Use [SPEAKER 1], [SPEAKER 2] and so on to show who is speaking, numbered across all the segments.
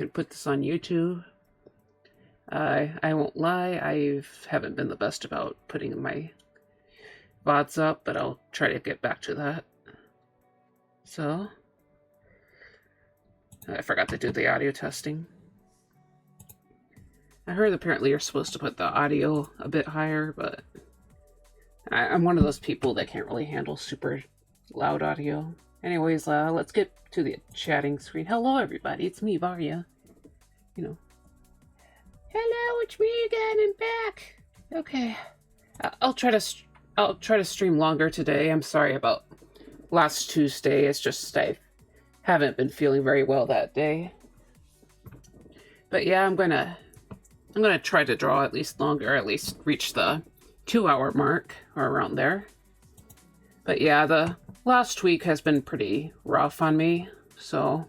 [SPEAKER 1] Gonna put this on YouTube. I won't lie, I haven't been the best about putting my VODs up, but I'll try to get back to that. So, I forgot to do the audio testing. I heard apparently you're supposed to put the audio a bit higher, but I'm one of those people that can't really handle super loud audio. Anyways, let's get to the chatting screen. Hello, everybody. It's me, Varya. You know. Hello, it's me again and back. Okay. I'll try to stream longer today. I'm sorry about last Tuesday. It's just I haven't been feeling very well that day. But yeah, I'm gonna try to draw at least longer, at least reach the 2-hour mark or around there. But yeah, the last week has been pretty rough on me, so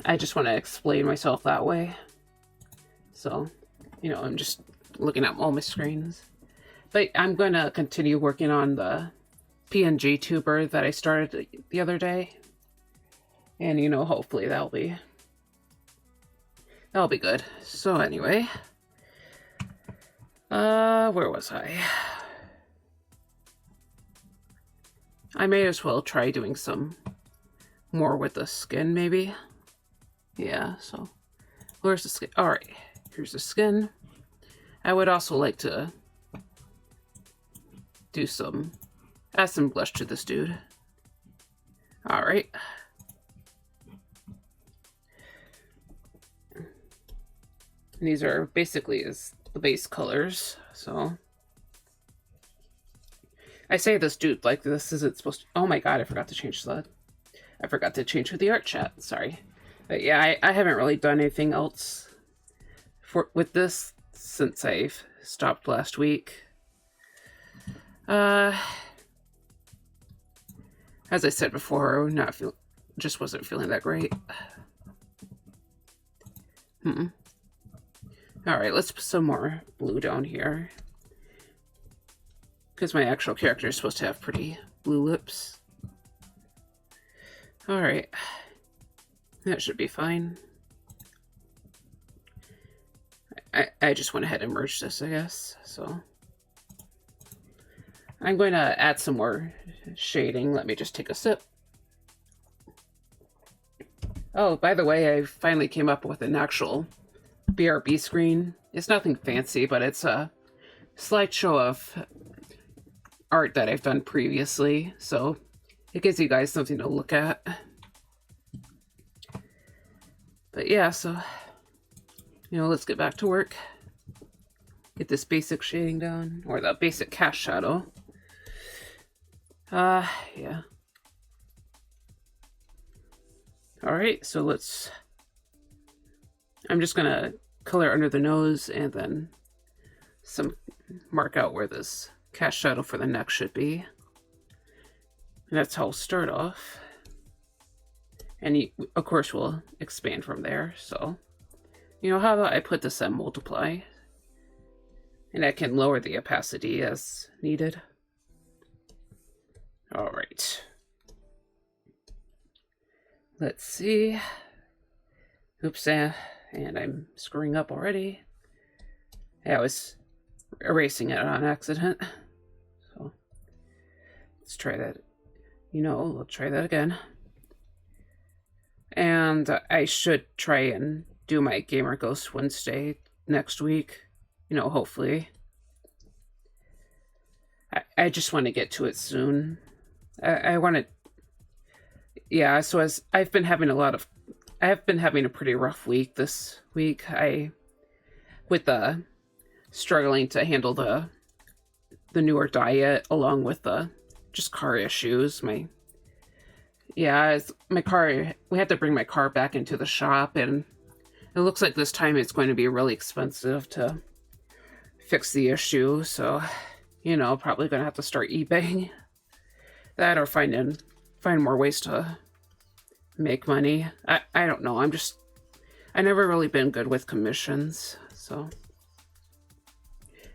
[SPEAKER 1] I just want to explain myself that way. So, I'm just looking at all my screens. But I'm going to continue working on the PNG tuber that I started the other day. And, hopefully that'll be good. So anyway, where was I? I may as well try doing some more with the skin, maybe. Yeah, so where's the skin? All right, here's the skin. I would also like to add some blush to this dude. All right. And these are basically the base colors, so. I say this dude like this isn't supposed to. Oh my god, I forgot to change the art chat. Sorry. But yeah, I haven't really done anything else with this since I've stopped last week. As I said before, just wasn't feeling that great. Alright, let's put some more blue down here. Because my actual character is supposed to have pretty blue lips. Alright. That should be fine. I just went ahead and merged this, I guess. So I'm going to add some more shading. Let me just take a sip. Oh, by the way, I finally came up with an actual BRB screen. It's nothing fancy, but it's a slideshow of art that I've done previously, so it gives you guys something to look at. But yeah, so let's get back to work. Get this basic shading down, or the basic cast shadow. Yeah. Alright, so I'm just gonna color under the nose and then mark out where this cast shadow for the neck should be. And that's how I'll start off. And of course we'll expand from there. So, how about I put this at multiply? And I can lower the opacity as needed. Alright. Let's see. Oops, and I'm screwing up already. I was erasing it on accident. So let's try that. We'll try that again. And I should try and do my Gamer Ghost Wednesday next week. Hopefully. I just want to get to it soon. I want to. Yeah, so I've been having a pretty rough week this week. With struggling to handle the newer diet along with the just car issues. My car, we had to bring my car back into the shop, and it looks like this time it's going to be really expensive to fix the issue. So, probably going to have to start eBaying that or find more ways to make money. I don't know. I never really been good with commissions, so.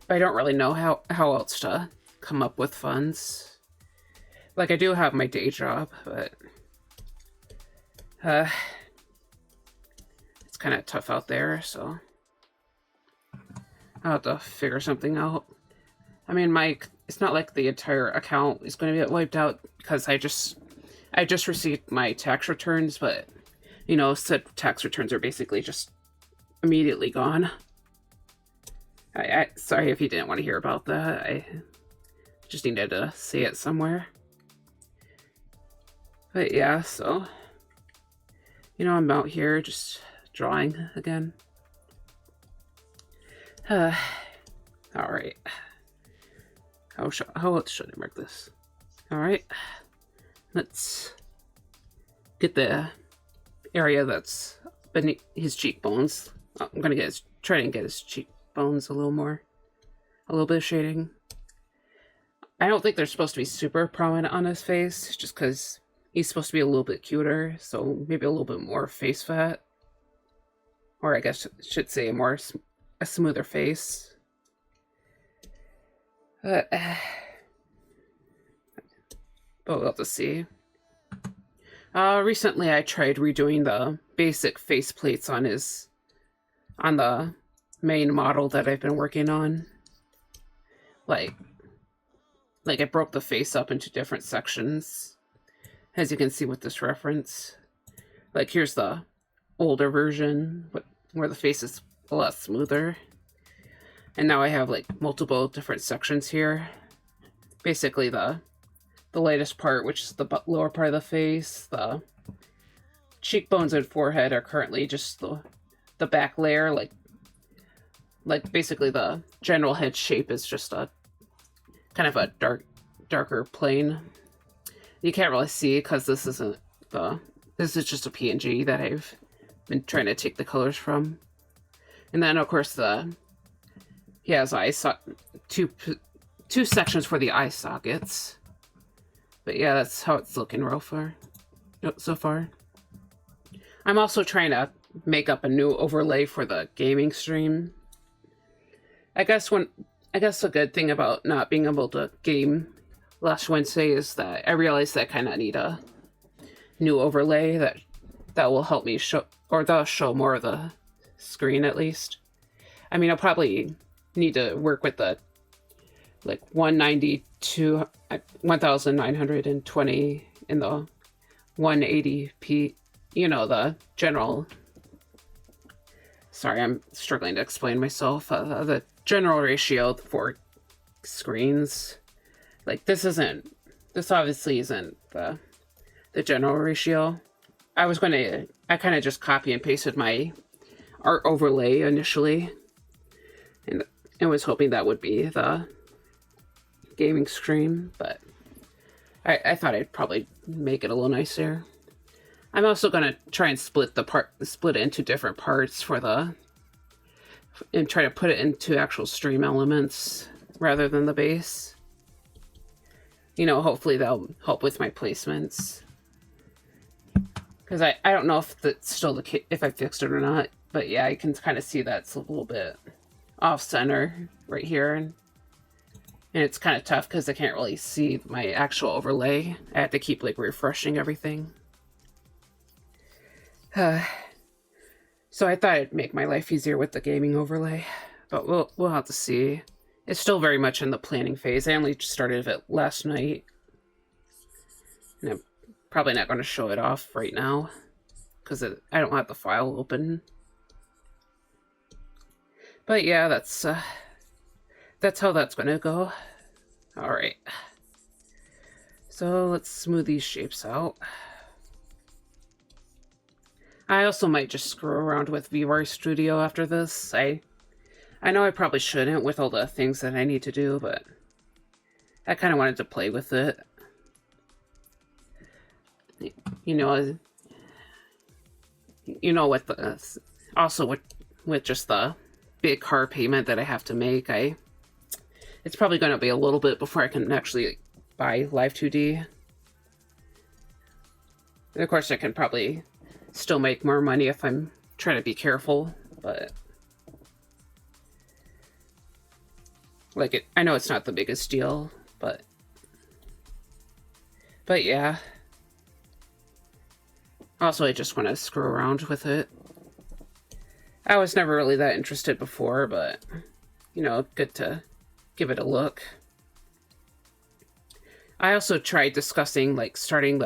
[SPEAKER 1] But I don't really know how else to come up with funds. Like, I do have my day job, but kind of tough out there, so I'll have to figure something out. I mean, it's not like the entire account is going to get wiped out because I just received my tax returns, but you know, said tax returns are basically just immediately gone. I sorry if you didn't want to hear about that. I just needed to say it somewhere. But yeah, so you know, I'm out here just drawing again. All right. How else should I mark this? All right. Let's get the area that's beneath his cheekbones. I'm gonna try and get his cheekbones a little bit of shading. I don't think they're supposed to be super prominent on his face, just because he's supposed to be a little bit cuter, so maybe a little bit more face fat. Or I guess I should say a smoother face. But we'll have to see. Recently I tried redoing the basic face plates on the main model that I've been working on. Like I broke the face up into different sections, as you can see with this reference. Like here's the older version, where the face is a lot smoother. And now I have like multiple different sections here. Basically the latest part, which is the lower part of the face, the cheekbones and forehead are currently just the back layer, like basically the general head shape is just a kind of a darker plane. You can't really see because this is just a PNG that I've been trying to take the colors from. And then of course he has two sections for the eye sockets. But yeah, that's how it's looking so far. I'm also trying to make up a new overlay for the gaming stream. I guess a good thing about not being able to game last Wednesday is that I realized that I kind of need a new overlay that will help me show, or that'll show more of the screen at least. I mean, I'll probably need to work with the like 190 to 1920 in the 180p, you know, the general. Sorry, I'm struggling to explain myself. The general ratio for screens. Like this obviously isn't the general ratio. I kind of just copy and pasted my art overlay initially, and I was hoping that would be the gaming stream, but I thought I'd probably make it a little nicer. I'm also gonna try and split it into different parts and try to put it into actual stream elements rather than the base. You know, hopefully that'll help with my placements. Because I don't know if that's still the case, if I fixed it or not, but yeah, I can kind of see that's a little bit off center right here, and it's kind of tough because I can't really see my actual overlay. I have to keep like refreshing everything. So I thought it'd make my life easier with the gaming overlay, but we'll have to see. It's still very much in the planning phase. I only started it last night, and I'm probably not going to show it off right now because I don't have the file open. But yeah, that's how that's going to go. All right. So let's smooth these shapes out. I also might just screw around with VOD Studio after this. I know I probably shouldn't with all the things that I need to do, but I kind of wanted to play with it. You know, with just the big car payment that I have to make, it's probably going to be a little bit before I can actually buy Live 2D. And of course, I can probably still make more money if I'm trying to be careful, but I know it's not the biggest deal, but yeah. Also, I just want to screw around with it. I was never really that interested before, but, you know, good to give it a look. I also tried discussing, like, starting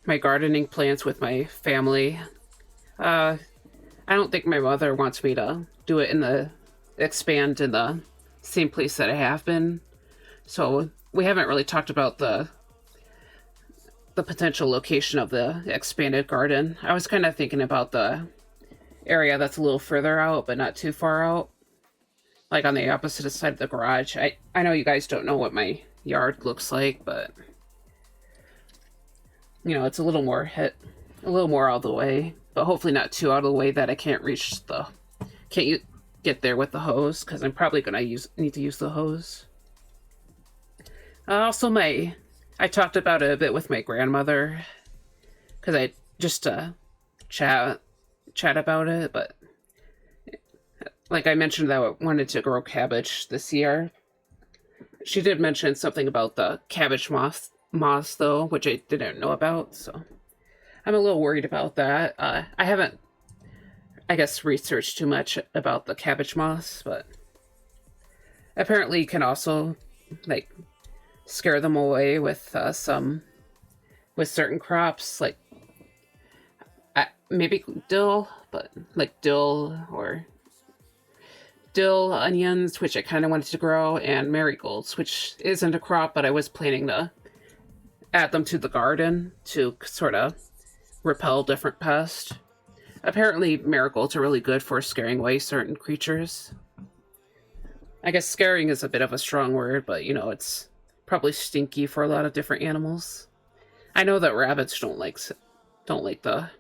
[SPEAKER 1] my gardening plans with my family. I don't think my mother wants me to do it expand in the same place that I have been. So we haven't really talked about the potential location of the expanded garden. I was kind of thinking about the area that's a little further out, but not too far out. Like on the opposite side of the garage. I know you guys don't know what my yard looks like, but you know, it's a little more out of the way, but hopefully not too out of the way that I can't get there with the hose, because I'm probably gonna need to use the hose. Also, I talked about it a bit with my grandmother, because I just chat about it, but like I mentioned that I wanted to grow cabbage this year. She did mention something about the cabbage moss though, which I didn't know about, so I'm a little worried about that. I haven't, I guess, researched too much about the cabbage moss, but apparently you can also, like, scare them away with certain crops, like maybe dill, but like dill, onions, which I kind of wanted to grow, and marigolds, which isn't a crop, but I was planning to add them to the garden to sort of repel different pests. Apparently marigolds are really good for scaring away certain creatures. I guess scaring is a bit of a strong word, but you know, it's probably stinky for a lot of different animals. I know that rabbits don't like the...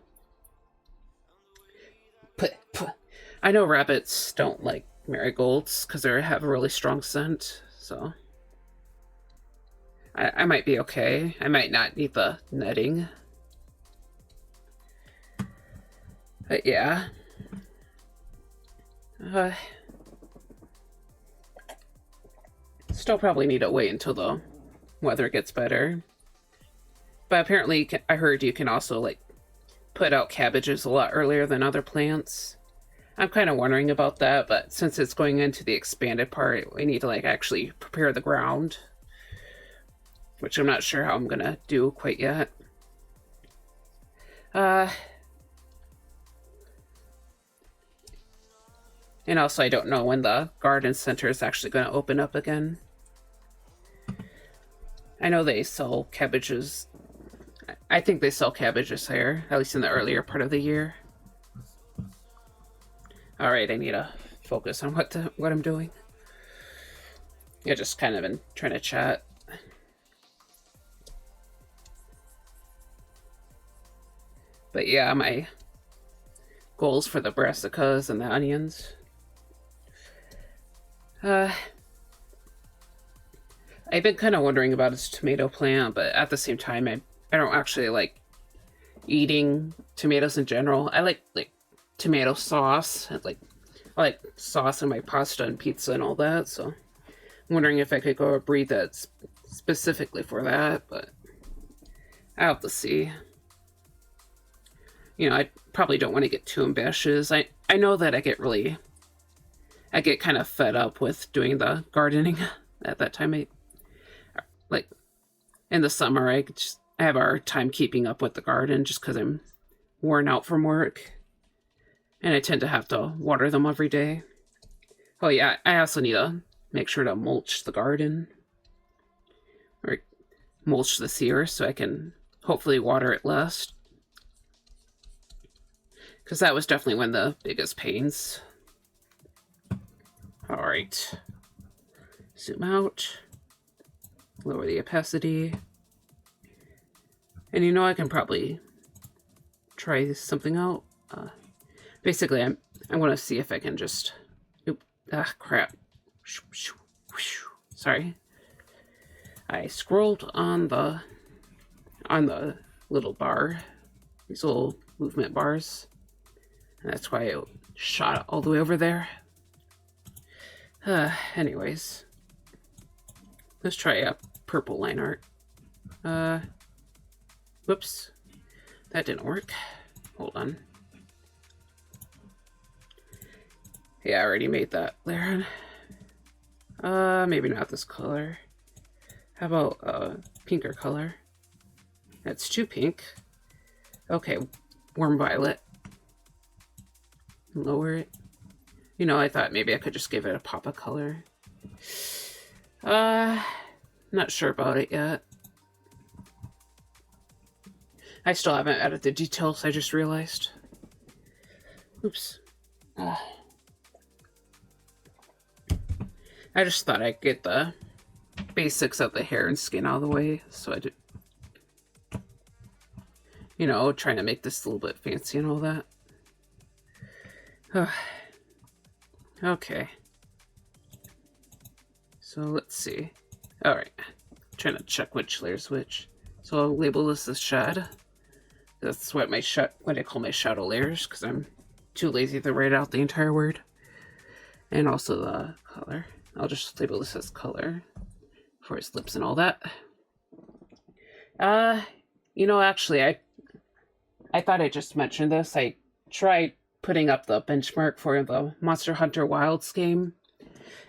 [SPEAKER 1] I know rabbits don't like marigolds because they have a really strong scent, so I might be okay. I might not need the netting. But yeah. Still probably need to wait until the weather gets better. But apparently I heard you can also, like, put out cabbages a lot earlier than other plants. I'm kind of wondering about that, but since it's going into the expanded part, we need to, like, actually prepare the ground, which I'm not sure how I'm gonna do quite yet. And also I don't know when the garden center is actually going to open up again. I know they sell cabbages. I think they sell cabbages there, at least in the earlier part of the year. Alright, I need to focus on what I'm doing. Yeah, just kind of been trying to chat. But yeah, my goals for the brassicas and the onions. I've been kind of wondering about this tomato plant, but at the same time, I don't actually like eating tomatoes in general. I like tomato sauce. I like sauce in my pasta and pizza and all that, so I'm wondering if I could grow a breed that's specifically for that, but I'll have to see. You know, I probably don't want to get too ambitious. I know that I get kind of fed up with doing the gardening at that time. Like, in the summer, I have a hard time keeping up with the garden just because I'm worn out from work. And I tend to have to water them every day. Oh yeah, I also need to make sure to mulch the garden. Or mulch this year so I can hopefully water it less. Because that was definitely one of the biggest pains. Alright. Zoom out. Lower the opacity. And you know, I can probably try something out. Basically, I want to see if I can just... crap. Sorry. I scrolled on the little bar. These little movement bars. And that's why it shot all the way over there. Anyways. Let's try a purple line art. Whoops. That didn't work. Hold on. Yeah, I already made that layer on. Maybe not this color. How about pinker color? That's too pink. Okay, warm violet. Lower it. You know, I thought maybe I could just give it a pop of color. Not sure about it yet. I still haven't added the details, I just realized. Oops. I just thought I'd get the basics of the hair and skin out of the way, so I did, you know, trying to make this a little bit fancy and all that. Okay. So let's see. Alright. Trying to check which layer's which. So I'll label this as shad. That's what I call my shadow layers, because I'm too lazy to write out the entire word. And also the color. I'll just label this as color for his lips and all that. You know, actually, I thought I just mentioned this. I tried putting up the benchmark for the Monster Hunter Wilds game.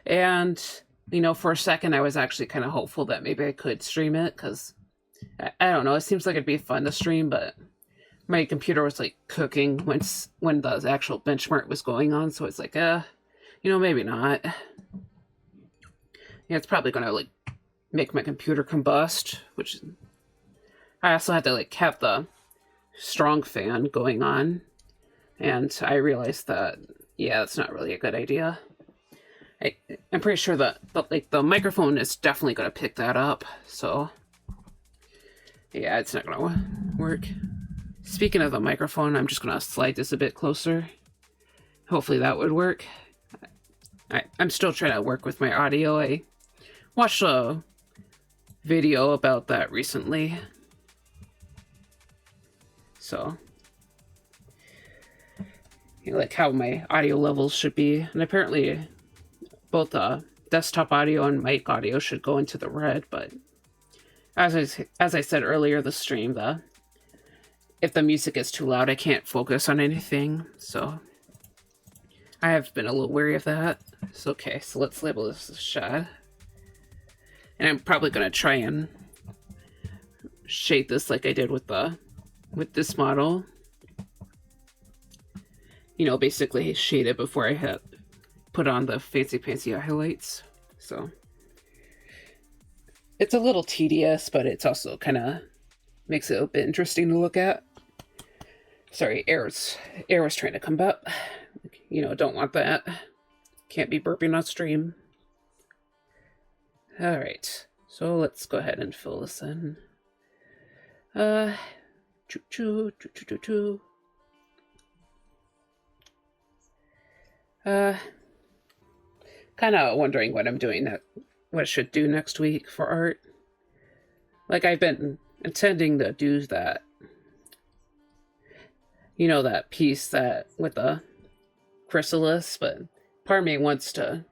[SPEAKER 1] And, you know, for a second I was actually kind of hopeful that maybe I could stream it, because, I don't know, it seems like it'd be fun to stream, but my computer was, like, cooking when the actual benchmark was going on, so it's like, you know, maybe not. Yeah, it's probably gonna, like, make my computer combust, which I also had to, like, have the strong fan going on, and I realized that, yeah, that's not really a good idea. I'm pretty sure that the microphone is definitely gonna pick that up, so yeah, it's not gonna work. Speaking of the microphone, I'm just gonna slide this a bit closer. Hopefully that would work. I'm still trying to work with my audio. I watched a video about that recently. So, you know, like how my audio levels should be. And apparently both desktop audio and mic audio should go into the red, but as I said earlier the stream, if the music is too loud, I can't focus on anything, so I have been a little wary of that. It's okay, so let's label this as shad. And I'm probably gonna try and shade this like I did with this model. You know, basically shade it before I had put on the fancy highlights. So it's a little tedious, but it's also kind of makes it a bit interesting to look at. Sorry, air was trying to come up. You know, don't want that. Can't be burping on stream. Alright, so let's go ahead and fill this in. Kind of wondering what I'm doing, what I should do next week for art. Like, I've been intending to do that, you know, that piece that with the chrysalis, but part of me wants to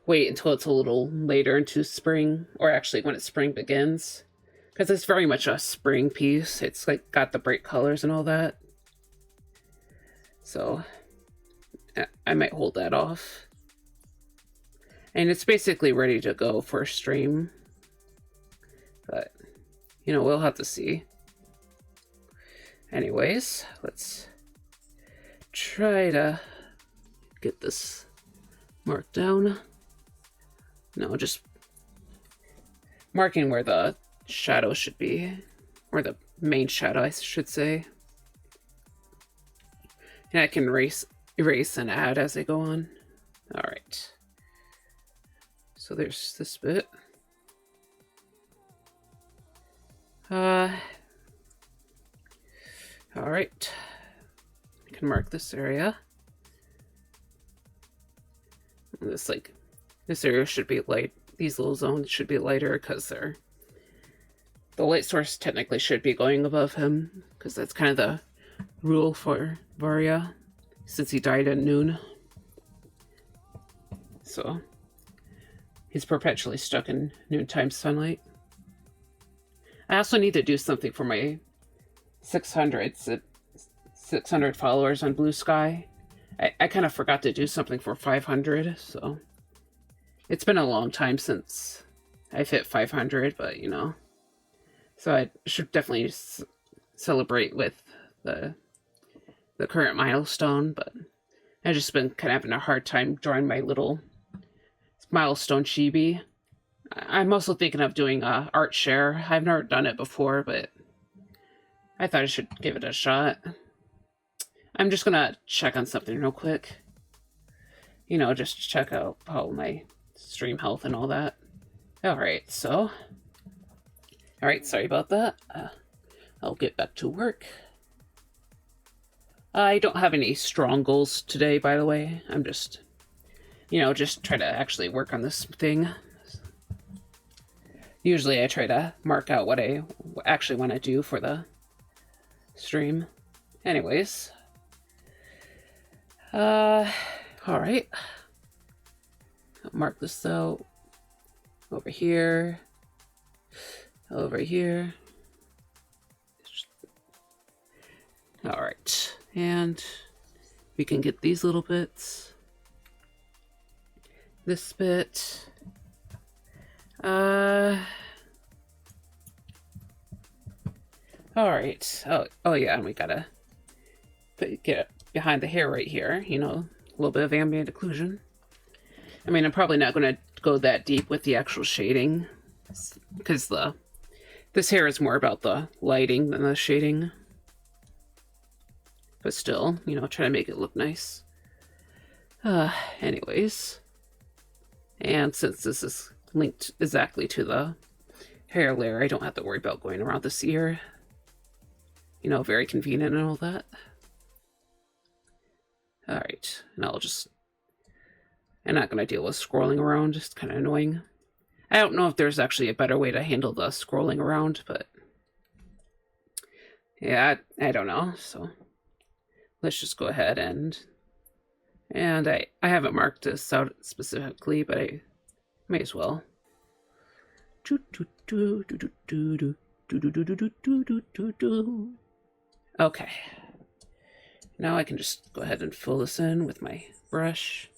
[SPEAKER 1] wait until it's a little later into spring, or actually when spring begins, because it's very much a spring piece. It's like got the bright colors and all that, so I might hold that off. And it's basically ready to go for a stream, but you know, we'll have to see. Anyways, let's try to get this marked down. No, just marking where the shadow should be, or the main shadow, I should say. And I can erase and add as I go on. Alright. So there's this bit. Alright. I can mark this area. This area should be light. These little zones should be lighter because the light source technically should be going above him, because that's kind of the rule for Varya since he died at noon. So he's perpetually stuck in noontime sunlight. I also need to do something for my 600 followers on Blue Sky. I kind of forgot to do something for 500, so it's been a long time since I've hit 500, but you know, so I should definitely celebrate with the current milestone, but I've just been kind of having a hard time drawing my little milestone chibi. I'm also thinking of doing a art share. I've never done it before, but I thought I should give it a shot. I'm just gonna check on something real quick. You know, just check out how my stream health and all that. Alright, so... Alright, sorry about that. I'll get back to work. I don't have any strong goals today, by the way. I'm just, you know, just try to actually work on this thing. Usually I try to mark out what I actually want to do for the stream. Anyways. Alright. Mark this out. Over here. Over here. Alright. And we can get these little bits. This bit. Alright. Oh yeah, and we gotta get behind the hair right here, you know, a little bit of ambient occlusion. I mean, I'm probably not gonna go that deep with the actual shading, because this hair is more about the lighting than the shading. But still, you know, try to make it look nice. Anyways. And since this is linked exactly to the hair layer, I don't have to worry about going around this ear. You know, very convenient and all that. Alright, and I'm not going to deal with scrolling around, just kind of annoying. I don't know if there's actually a better way to handle the scrolling around, but... yeah, I don't know, so... let's just go ahead and I haven't marked this out specifically, but I may as well. Okay. Now I can just go ahead and fill this in with my brush.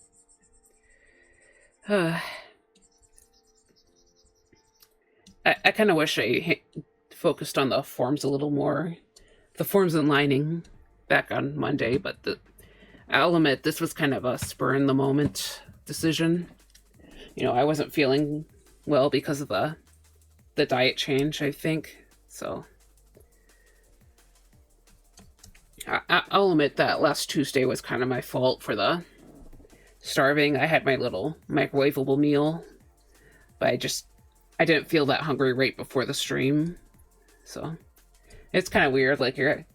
[SPEAKER 1] I kind of wish I focused on the forms a little more. The forms and lining back on Monday, but I'll admit this was kind of a spur-in-the-moment decision. You know, I wasn't feeling well because of the diet change, I think, so... I'll admit that last Tuesday was kind of my fault for the starving. I had my little microwavable meal, but I didn't feel that hungry right before the stream, so... it's kind of weird, like, you're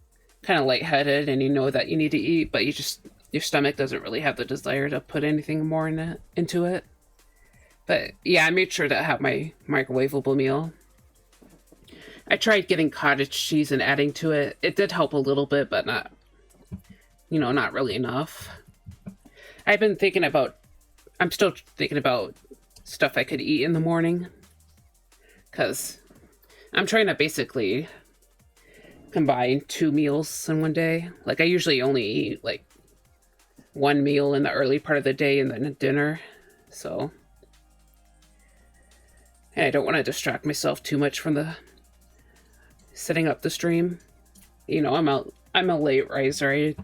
[SPEAKER 1] kind of lightheaded and you know that you need to eat, but your stomach doesn't really have the desire to put anything more into it. But yeah, I made sure to have my microwavable meal. I tried getting cottage cheese and adding to it. It did help a little bit, but not, you know, not really enough. I'm still thinking about stuff I could eat in the morning, because I'm trying to basically combine 2 meals in one day. Like, I usually only eat like 1 meal in the early part of the day and then a dinner, so... and I don't want to distract myself too much from setting up the stream. You know, I'm a late riser. I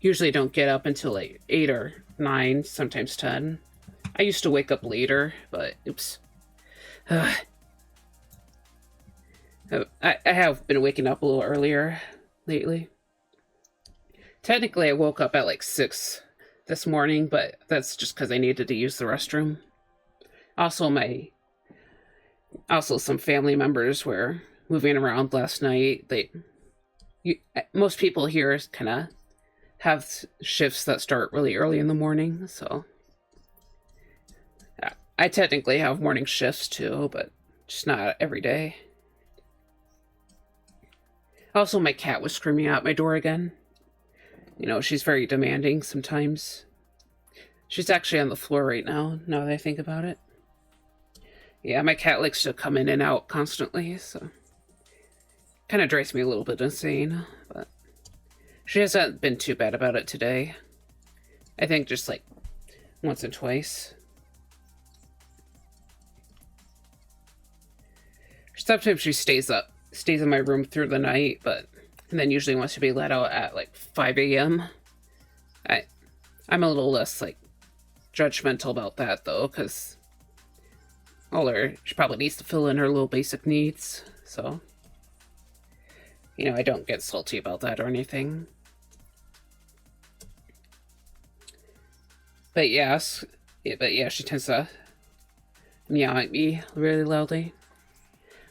[SPEAKER 1] usually don't get up until like 8 or 9, sometimes 10. I used to wake up later, but oops. I have been waking up a little earlier lately. Technically, I woke up at like 6 this morning, but that's just because I needed to use the restroom. Also, some family members were moving around last night. Most people here kind of have shifts that start really early in the morning, so I technically have morning shifts too, but just not every day. Also, my cat was screaming out my door again. You know, she's very demanding sometimes. She's actually on the floor right now that I think about it. Yeah, my cat likes to come in and out constantly, so... kind of drives me a little bit insane, but... she hasn't been too bad about it today. I think just like once and twice. Sometimes she stays in my room through the night, and then usually wants to be let out at like 5 a.m. I'm a little less like judgmental about that though, because she probably needs to fill in her little basic needs, so I don't get salty about that or anything. But yeah, she tends to meow at me really loudly.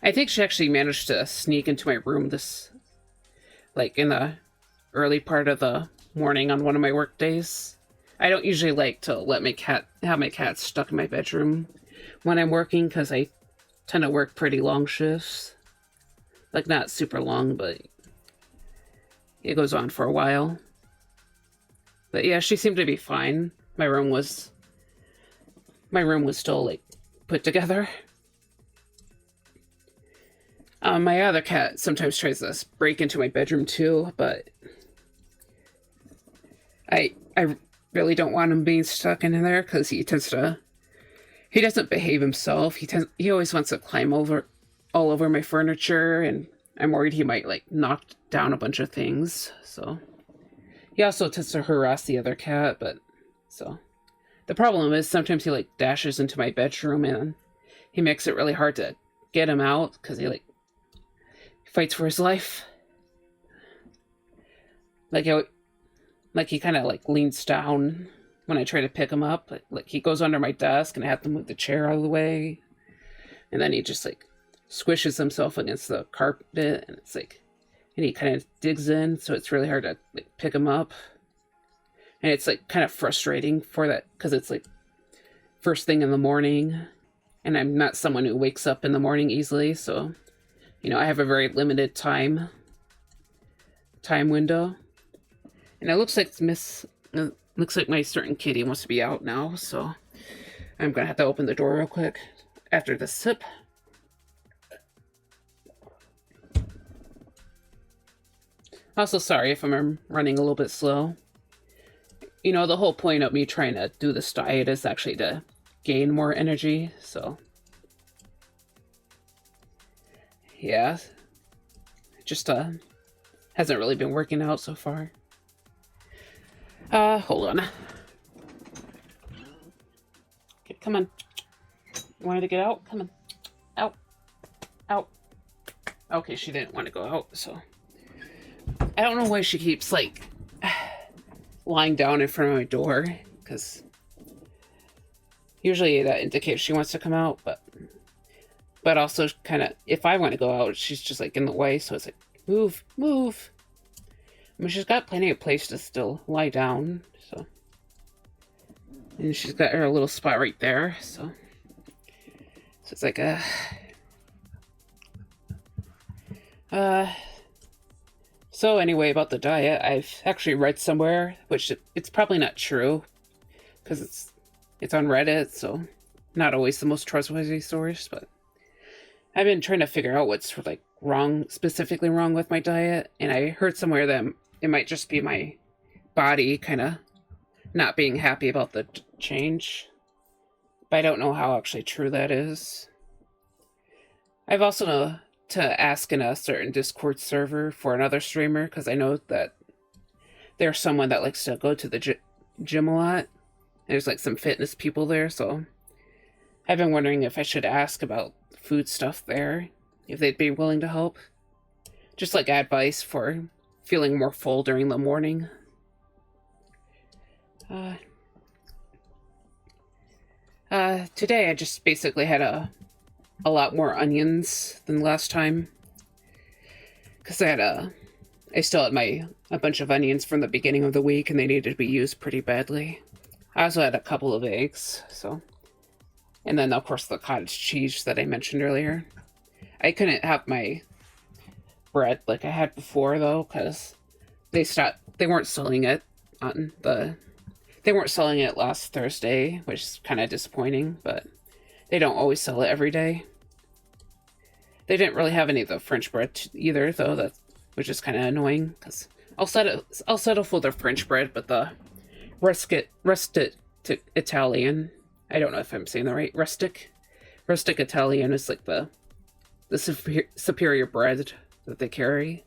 [SPEAKER 1] I think she actually managed to sneak into my room like in the early part of the morning on one of my work days. I don't usually like to have my cat stuck in my bedroom when I'm working, because I tend to work pretty long shifts. Like, not super long, but it goes on for a while. But yeah, she seemed to be fine. My room was still like put together. My other cat sometimes tries to break into my bedroom too, but I really don't want him being stuck in there, because he doesn't behave himself. He always wants to climb all over my furniture, and I'm worried he might like knock down a bunch of things. So he also tends to harass the other cat, so the problem is sometimes he like dashes into my bedroom, and he makes it really hard to get him out, because he like fights for his life. Like he kind of like leans down when I try to pick him up. Like he goes under my desk, and I have to move the chair out of the way, and then he just like squishes himself against the carpet, and and he kind of digs in, so it's really hard to like pick him up. And it's like kind of frustrating for that, because it's like first thing in the morning, and I'm not someone who wakes up in the morning easily, so I have a very limited time window. And it looks like my certain kitty wants to be out now, so I'm gonna have to open the door real quick after this sip. Also, sorry if I'm running a little bit slow. The whole point of me trying to do this diet is actually to gain more energy, so yeah, just hasn't really been working out so far. Hold on. Okay, come on. You wanted to get out? Come on. Out. Out. Okay, she didn't want to go out, so I don't know why she keeps like lying down in front of my door, because usually that indicates she wants to come out, but also kind of, if I want to go out, she's just like in the way, so it's like, move. I mean, she's got plenty of place to still lie down, so. And she's got her little spot right there, so it's like so anyway, about the diet, I've actually read somewhere, which it's probably not true, because it's on Reddit, so not always the most trustworthy source, but I've been trying to figure out what's like specifically wrong with my diet, and I heard somewhere that it might just be my body kind of not being happy about the change, but I don't know how actually true that is. I've also to ask in a certain Discord server for another streamer, because I know that there's someone that likes to go to the gym a lot. There's like some fitness people there, so I've been wondering if I should ask about food stuff there, if they'd be willing to help. Just like advice for feeling more full during the morning. Today I just basically had a lot more onions than last time, because I still had a bunch of onions from the beginning of the week, and they needed to be used pretty badly. I also had a couple of eggs, so, and then of course the cottage cheese that I mentioned earlier. I couldn't have my bread like I had before though, because they weren't selling it last Thursday, which is kind of disappointing, but they don't always sell it every day. They didn't really have any of the French bread either, though, which is kind of annoying, because I'll settle for the French bread, but the rustic Italian. I don't know if I'm saying that right. Rustic Italian is like the superior bread that they carry.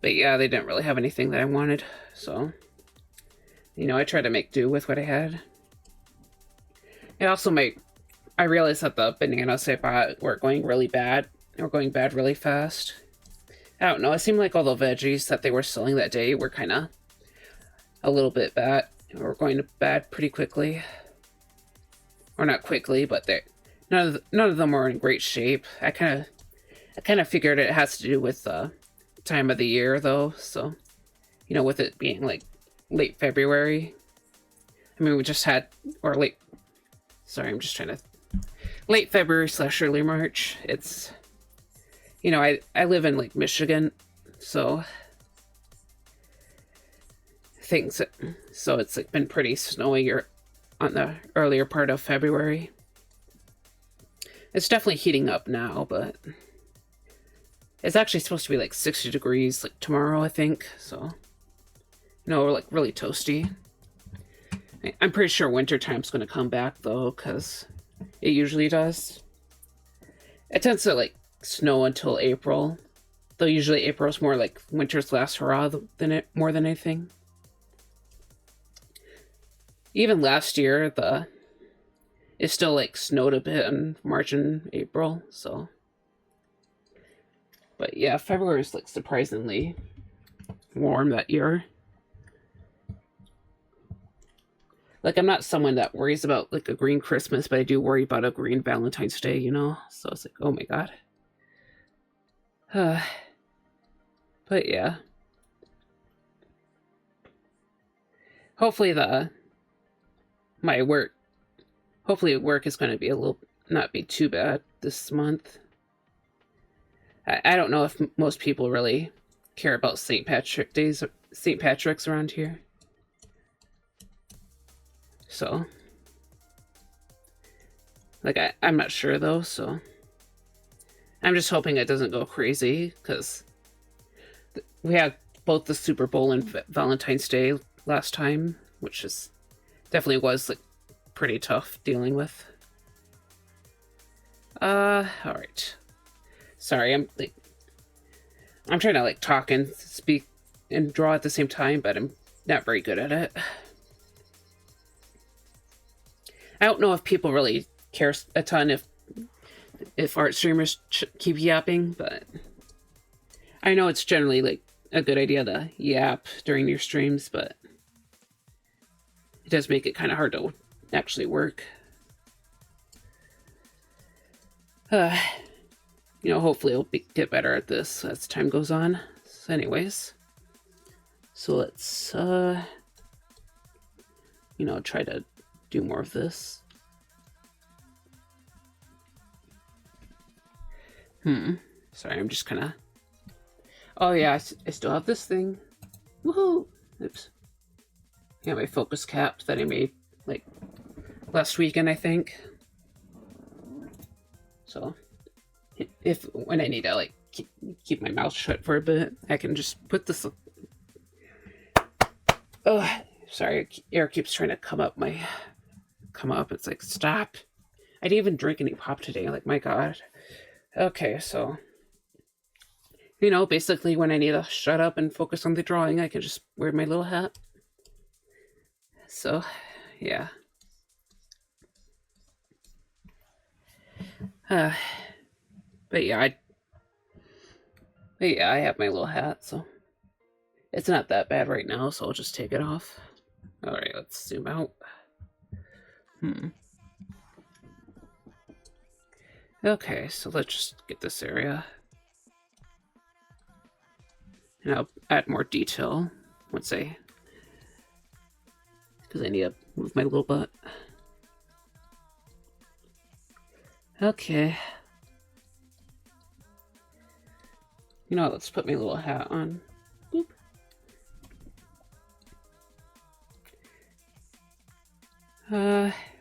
[SPEAKER 1] But yeah, they didn't really have anything that I wanted, so I tried to make do with what I had. It also I realized that the bananas I bought were going really bad. They were going bad really fast. I don't know, it seemed like all the veggies that they were selling that day were kind of a little bit bad. They were going bad pretty quickly. Or not quickly, but none of them were in great shape. I kind of figured it has to do with the time of the year, though. So, with it being like late February. I mean, we just had, or late. Sorry, I'm just trying to. Late February / early March. It's, I live in like Michigan, so so it's like been pretty snowy on the earlier part of February. It's definitely heating up now, but it's actually supposed to be like 60 degrees like tomorrow, I think. So, we're like really toasty. I'm pretty sure winter time's going to come back though, because it usually does. It tends to like snow until April, though usually April's more like winter's last hurrah more than anything. Even last year, it still like snowed a bit in March and April, so. But yeah, February is like surprisingly warm that year. Like, I'm not someone that worries about like a green Christmas, but I do worry about a green Valentine's Day, So it's like, oh my god. But yeah. Hopefully work is going to not be too bad this month. I don't know if most people really care about St. Patrick's around here. So, like, I'm not sure though, so I'm just hoping it doesn't go crazy, because we had both the Super Bowl and Valentine's Day last time, which definitely was like pretty tough dealing with. All right. Sorry, I'm trying to like talk and speak and draw at the same time, but I'm not very good at it. I don't know if people really care a ton if art streamers keep yapping, but I know it's generally like a good idea to yap during your streams, but it does make it kind of hard to actually work. Hopefully I'll get better at this as time goes on. So anyways, so let's try to do more of this. Sorry, I'm just kind of. Oh yeah, I still have this thing. Woohoo! Oops. Yeah, my focus cap that I made like last weekend, I think. So, when I need to like keep my mouth shut for a bit, I can just put this. Oh, sorry, air keeps trying to come up. It's like, stop. I didn't even drink any pop today. Like, my god. Okay, so basically when I need to shut up and focus on the drawing, I can just wear my little hat. So, yeah. But yeah, I have my little hat, so it's not that bad right now, so I'll just take it off. Alright, let's zoom out. Okay, so let's just get this area. And I'll add more detail because I need to move my little butt. Okay. Let's put my little hat on. Boop.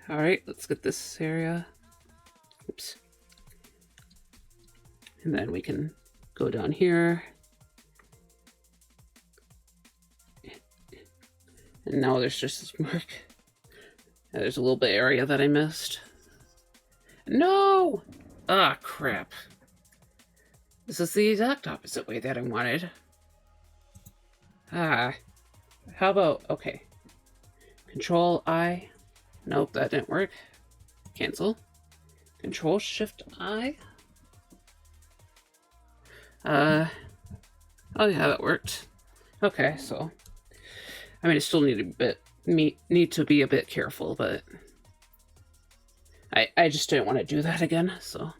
[SPEAKER 1] Alright, let's get this area. Oops. And then we can go down here. And now there's just this mark. There's a little bit of area that I missed. No! Ah, crap. This is the exact opposite way that I wanted. Ah. How about... Okay. Control I. Nope, that didn't work. Cancel. Control Shift I. Oh yeah, that worked. Okay, so I mean, I still need to be a bit careful, but I just didn't want to do that again. So,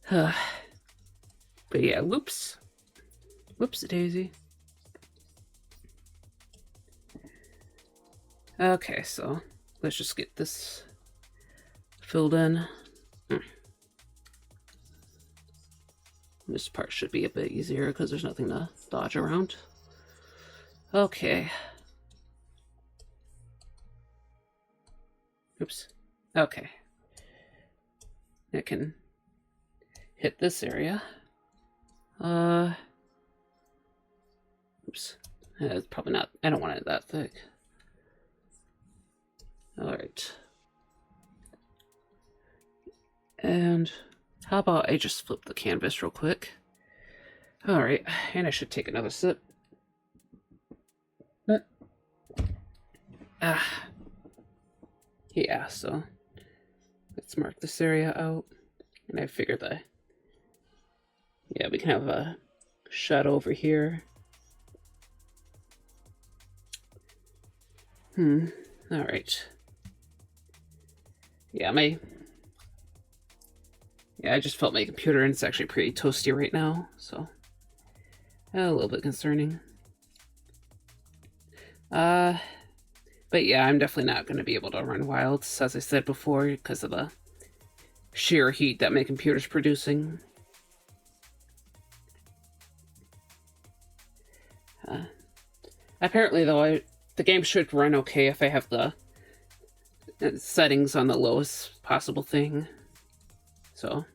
[SPEAKER 1] but yeah, whoops, daisy. Okay, so let's just get this filled in. This part should be a bit easier because there's nothing to dodge around. Okay. Oops. Okay. I can hit this area. Oops. It's probably not... I don't want it that thick. Alright. And how about I just flip the canvas real quick? Alright, and I should take another sip. Yeah, so let's mark this area out. And I figured that, yeah, we can have a shot over here. Alright. Yeah, I just felt my computer, and it's actually pretty toasty right now, so a little bit concerning. But yeah, I'm definitely not going to be able to run wilds, as I said before, because of the sheer heat that my computer's producing. Apparently, though, the game should run okay if I have the settings on the lowest possible thing. So,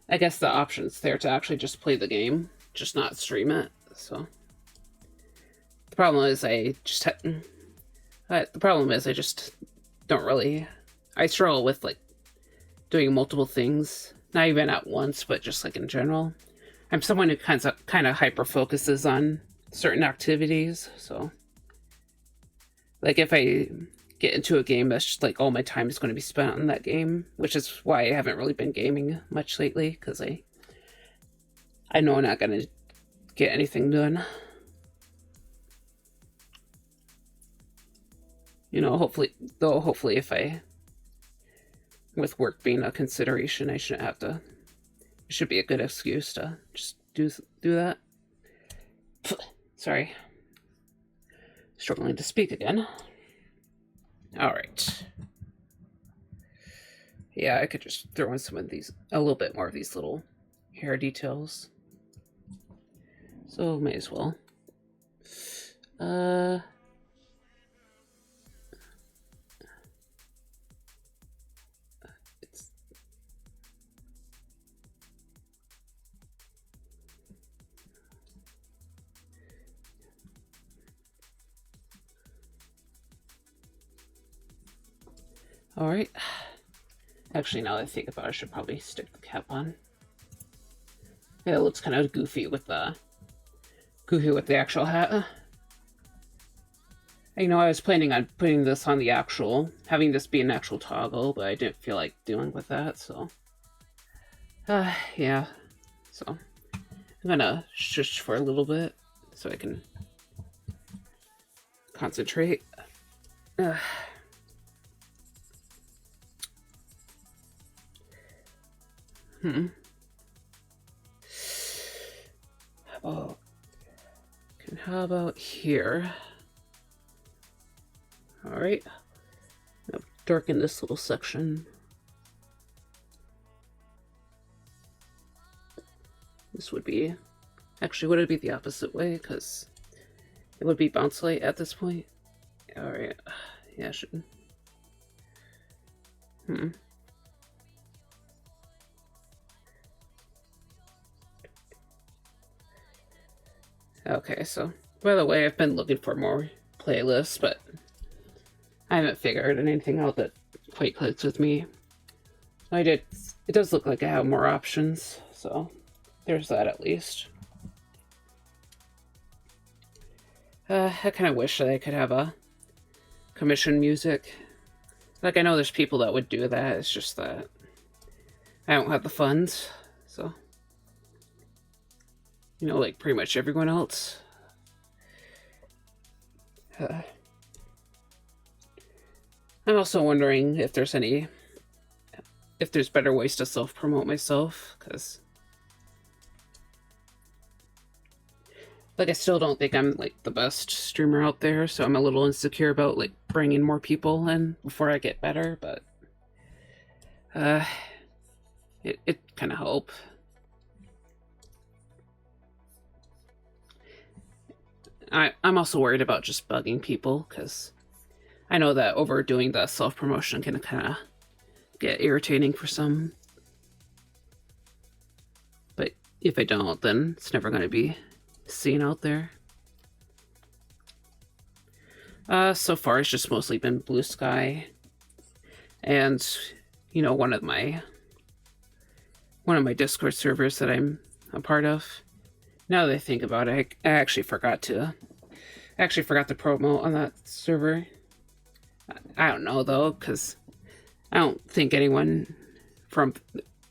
[SPEAKER 1] I guess the option's there to actually just play the game, just not stream it. So, the problem is I just don't really... I struggle with, like, doing multiple things. Not even at once, but just, like, in general. I'm someone who kind of hyper-focuses on certain activities, so... Like, if I get into a game, that's just, like, all my time is going to be spent on that game, which is why I haven't really been gaming much lately, because I know I'm not going to get anything done. You know, hopefully if with work being a consideration, I shouldn't have to, it should be a good excuse to just do that. Sorry. Struggling to speak again. Alright. Yeah, I could just throw in some of these, a little bit more of these little hair details. So, may as well. Alright. Actually, now that I think about it, I should probably stick the cap on. Yeah, it looks kind of goofy with the actual hat. You know, I was planning on putting this on the actual, having this be an actual toggle, but I didn't feel like dealing with that, so... yeah. So, I'm gonna shush for a little bit, so I can concentrate. How about here? Alright. Now darken this little section. This would be... Actually, would it be the opposite way? Because it would be bounce light at this point. Alright. Yeah, I should... Okay, so, by the way, I've been looking for more playlists, but I haven't figured anything out that quite clicks with me. It does look like I have more options, so there's that at least. I kind of wish that I could have a commission music. Like, I know there's people that would do that, it's just that I don't have the funds, so. You know, like pretty much everyone else. I'm also wondering if there's better ways to self-promote myself, because like I still don't think I'm like the best streamer out there, so I'm a little insecure about like bringing more people in before I get better, but it kind of help. I'm also worried about just bugging people, because I know that overdoing the self-promotion can kind of get irritating for some. But if I don't, then it's never going to be seen out there. So far it's just mostly been Blue Sky. And, you know, one of my Discord servers that I'm a part of. Now that I think about it, I actually forgot to promote on that server. I don't know though, because I don't think anyone from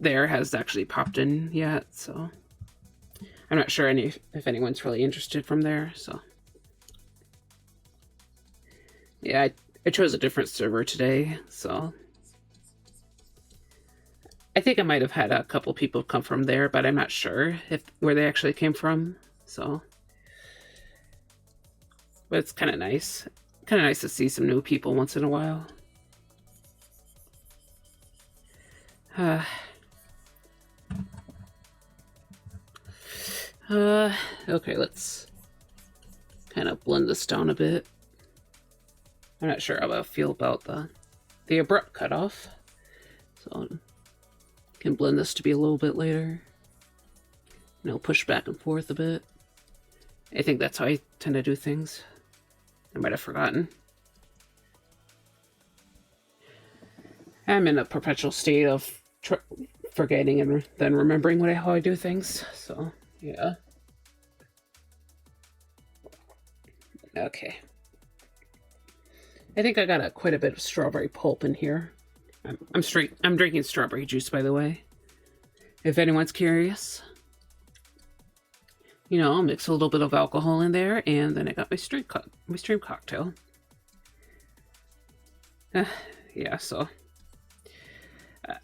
[SPEAKER 1] there has actually popped in yet, so I'm not sure if anyone's really interested from there, so. Yeah, I chose a different server today, so. I think I might have had a couple people come from there, but I'm not sure where they actually came from, so. But it's kind of nice. Kind of nice to see some new people once in a while. Okay, let's kind of blend this down a bit. I'm not sure how I feel about the abrupt cutoff, so I can blend this to be a little bit later. You know, push back and forth a bit. I think that's how I tend to do things. I might have forgotten. I'm in a perpetual state of forgetting and then remembering how I do things, so yeah. Okay. I think I got quite a bit of strawberry pulp in here. I'm drinking strawberry juice, by the way. If anyone's curious. You know, I'll mix a little bit of alcohol in there, and then I got my stream cocktail. Yeah, so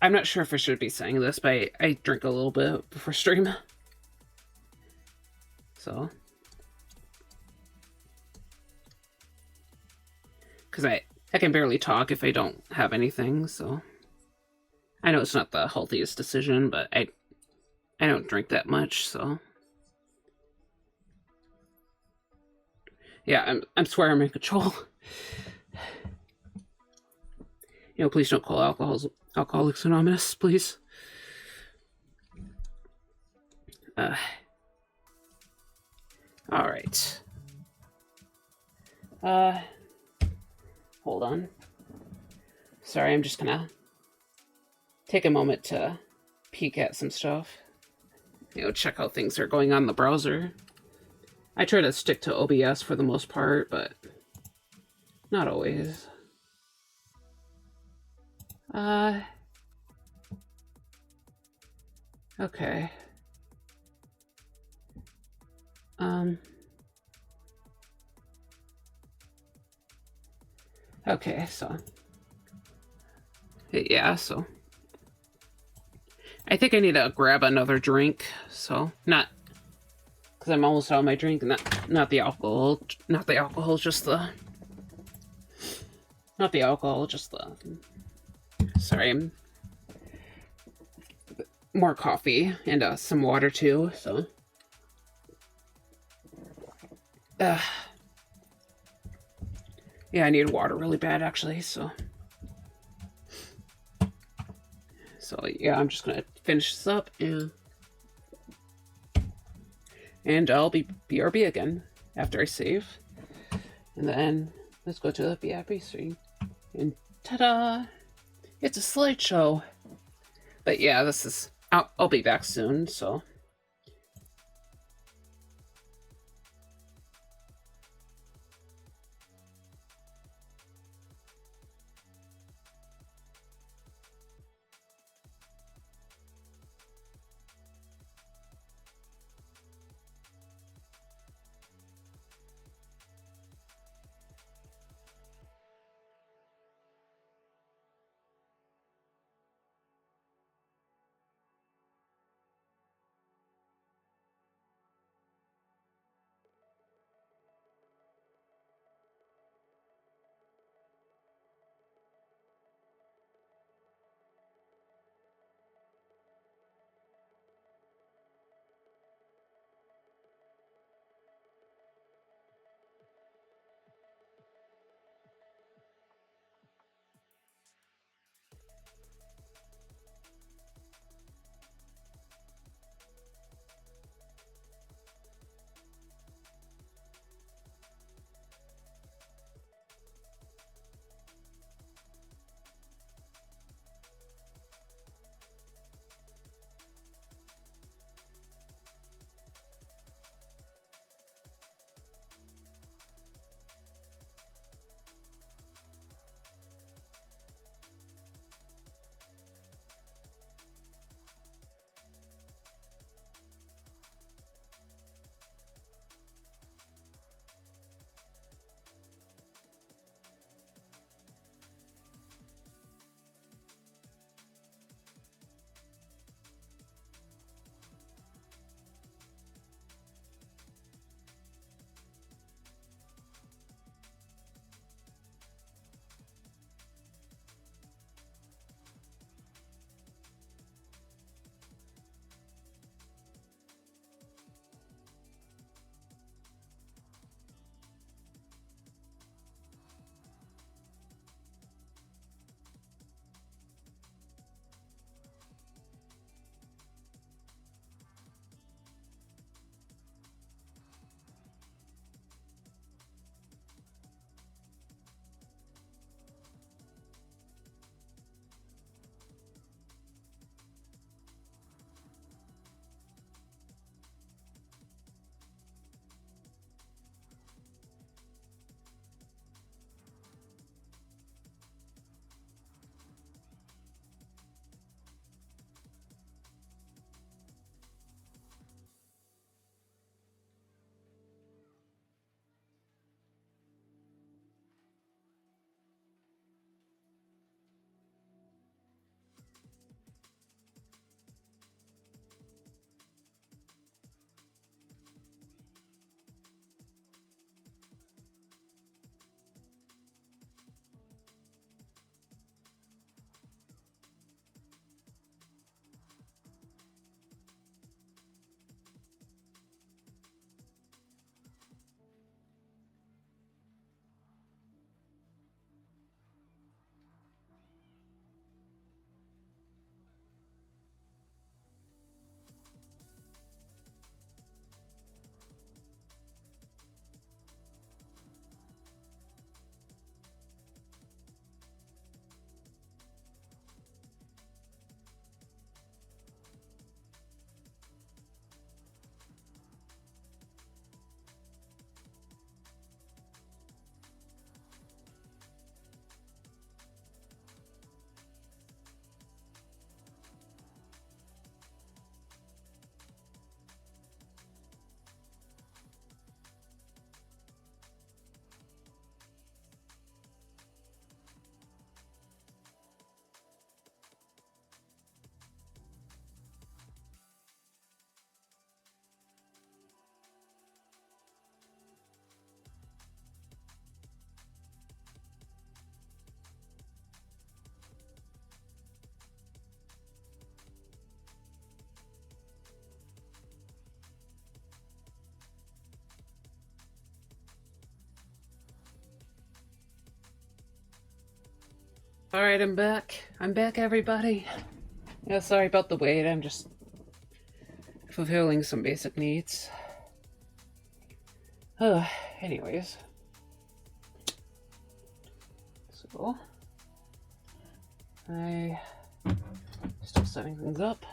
[SPEAKER 1] I'm not sure if I should be saying this, but I drink a little bit before stream. So, because I can barely talk if I don't have anything, so I know it's not the healthiest decision, but I don't drink that much, so. Yeah, I'm swearing I'm in control. You know, please don't call Alcoholics Anonymous, please. All right. Hold on. Sorry, I'm just gonna take a moment to peek at some stuff. You know, check how things are going on the browser. I try to stick to OBS for the most part, but not always. Okay. Okay, so. Yeah, so. I think I need to grab another drink, so. Not. Because I'm almost out of my drink, not the alcohol. Not the alcohol, just the. Not the alcohol, just the. Sorry, more coffee and some water too, so. Yeah, I need water really bad actually, so. So yeah, I'm just gonna finish this up and I'll be BRB again after I save. And then let's go to the VIP screen. And ta-da! It's a slideshow. But yeah, this is... I'll be back soon, so... Alright, I'm back. I'm back, everybody. Yeah, sorry about the wait. I'm just fulfilling some basic needs. Anyways. So, I still setting things up.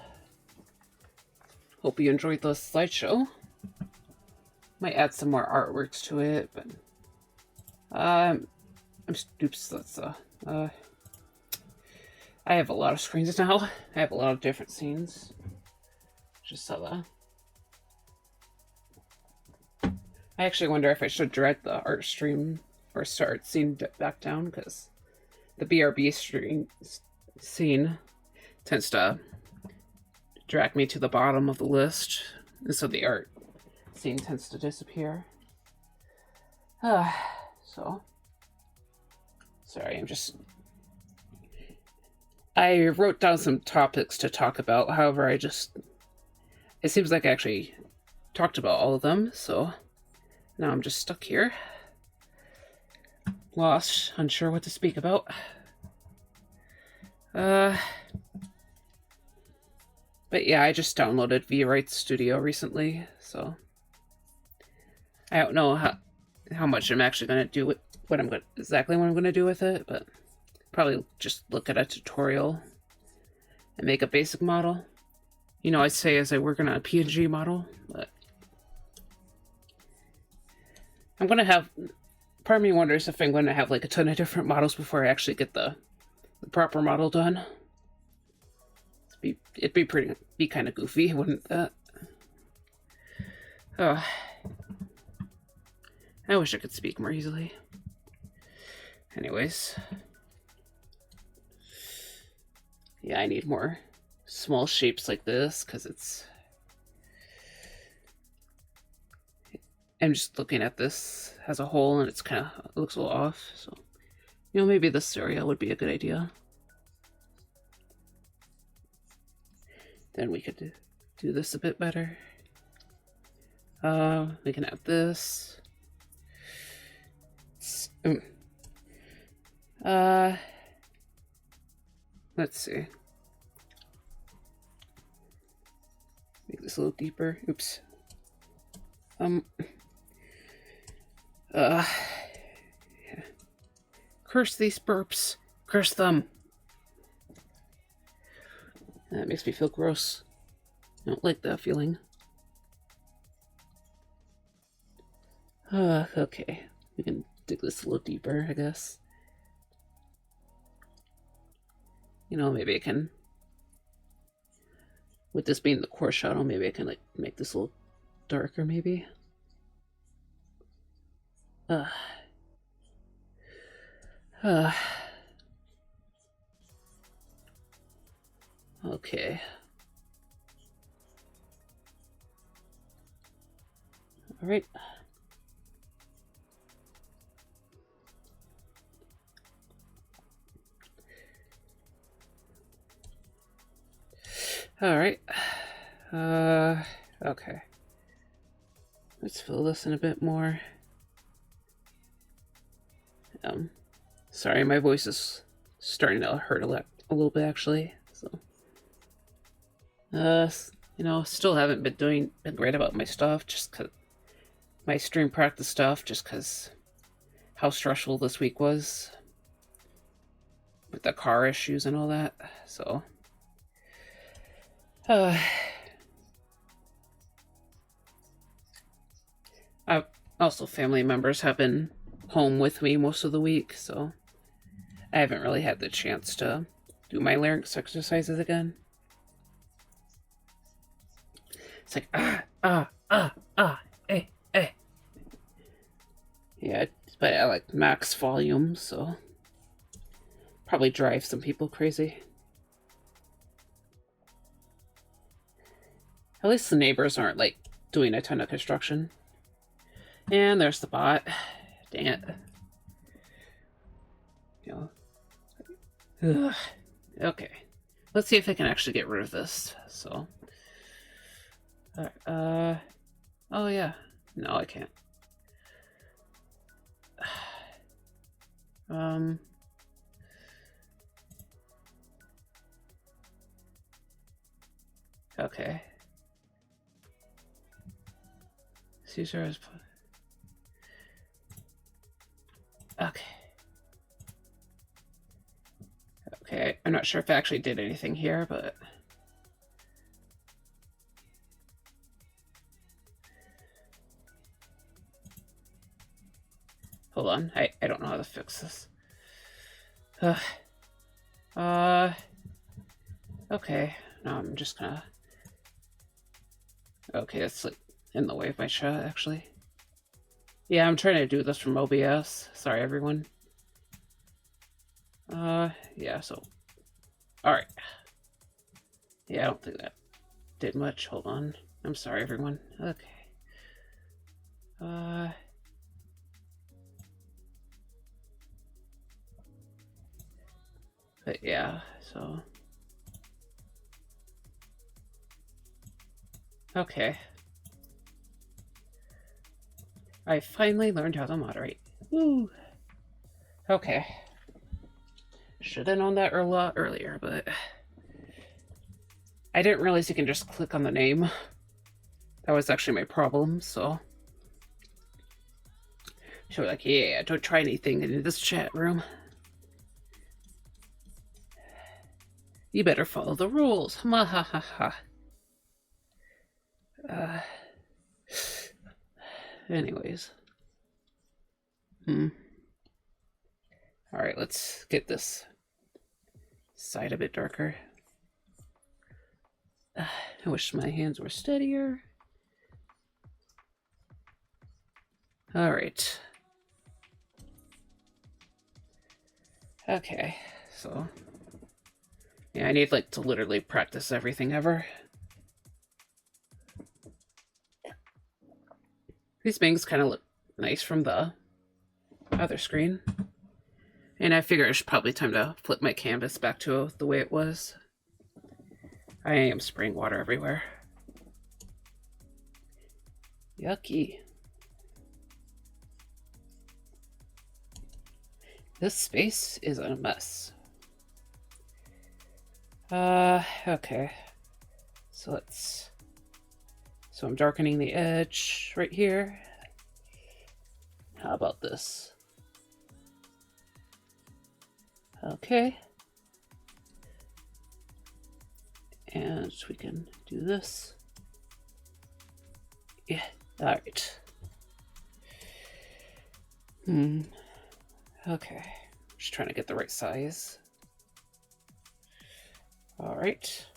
[SPEAKER 1] Hope you enjoyed the slideshow. Might add some more artworks to it, but oops, that's I have a lot of screens now. I have a lot of different scenes. Just saw that. I actually wonder if I should drag the art stream or start scene back down, because the BRB scene tends to drag me to the bottom of the list, and so the art scene tends to disappear. So, sorry, I wrote down some topics to talk about, however, it seems like I actually talked about all of them, so now I'm just stuck here. Lost, unsure what to speak about. But yeah, I just downloaded Vroid Studio recently, so I don't know how much I'm actually going to do with exactly what I'm going to do with it, but probably just look at a tutorial and make a basic model. You know, I say as I work on a PNG model, but I'm going to have, part of me wonders if I'm going to have like a ton of different models before I actually get the proper model done. It'd be kind of goofy, wouldn't that? Oh, I wish I could speak more easily. Anyways, yeah, I need more small shapes like this, because I'm just looking at this as a whole, and it looks a little off. So, you know, maybe this area would be a good idea. Then we could do this a bit better. We can have this. Let's see. Make this a little deeper. Oops. Yeah. Curse these burps. Curse them. That makes me feel gross. I don't like that feeling. Okay. We can dig this a little deeper, I guess. You know, maybe I can, with this being the core shadow, maybe I can like make this a little darker, maybe. Okay. All right. All right. Okay. Let's fill this in a bit more. Sorry, my voice is starting to hurt a little bit actually. So, you know, still haven't been great about my stuff, just 'cause my stream practice stuff, just 'cause how stressful this week was with the car issues and all that. So, also family members have been home with me most of the week, so I haven't really had the chance to do my larynx exercises again. It's like, eh. Yeah, but I like max volume, so probably drive some people crazy. At least the neighbors aren't like doing a ton of construction. And there's the bot. Dang it. You know. Ugh. Okay. Let's see if I can actually get rid of this. So. Oh yeah. No, I can't. Okay. Caesar has. Okay. I'm not sure if I actually did anything here, but... Hold on, I don't know how to fix this. Okay, now I'm just gonna... Okay, that's like in the way of my shot, actually. Yeah, I'm trying to do this from OBS. Sorry, everyone. Yeah, so... Alright. Yeah, I don't think that did much. Hold on. I'm sorry, everyone. Okay. But yeah, so... Okay. I finally learned how to moderate. Woo! Okay. Should have known that a lot earlier, but... I didn't realize you can just click on the name. That was actually my problem, so... So like, yeah, don't try anything in this chat room. You better follow the rules. Ha ha ha ha. Anyways. Alright, let's get this side a bit darker. I wish my hands were steadier. Alright. Okay, so... Yeah, I need, like, to literally practice everything ever. These bangs kind of look nice from the other screen. And I figure it's probably time to flip my canvas back to the way it was. I am spraying water everywhere. Yucky. This space is a mess. Okay. So I'm darkening the edge right here. How about this? Okay. And we can do this. Yeah, alright. Okay. Just trying to get the right size. Alright.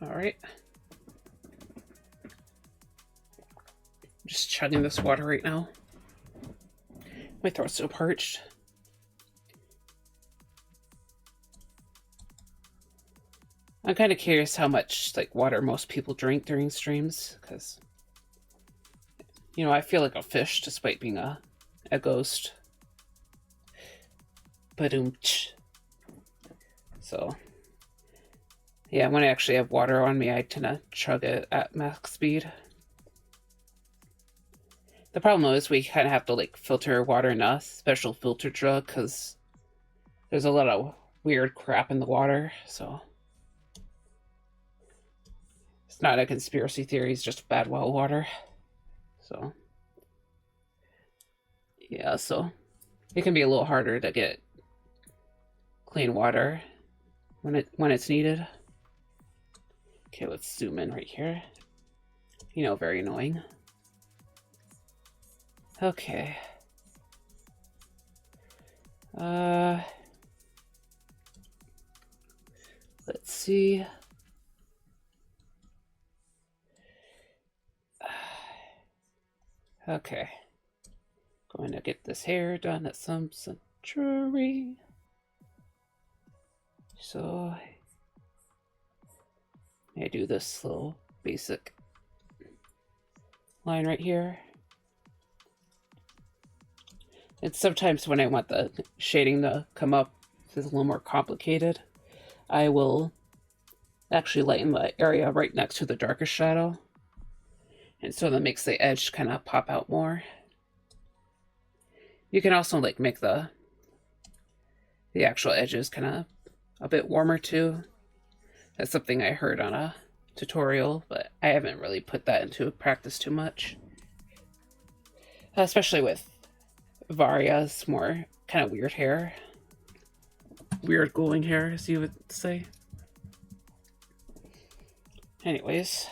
[SPEAKER 1] Alright. I'm just chugging this water right now. My throat's so parched. I'm kind of curious how much like water most people drink during streams, because you know, I feel like a fish despite being a ghost. So yeah, when I actually have water on me, I tend to chug it at max speed. The problem is we kind of have to like filter water in a special filter jug because there's a lot of weird crap in the water, so it's not a conspiracy theory, it's just bad well water. So yeah, so it can be a little harder to get clean water when it's needed. Okay, let's zoom in right here. You know, very annoying. Okay. Let's see. Okay. Going to get this hair done at some century. So I do this little basic line right here. And sometimes when I want the shading to come up, it's a little more complicated, I will actually lighten the area right next to the darkest shadow. And so that makes the edge kind of pop out more. You can also like make the actual edges kind of a bit warmer too. That's something I heard on a tutorial, but I haven't really put that into practice too much. Especially with Varia's more kind of weird hair. Weird glowing hair, as you would say. Anyways.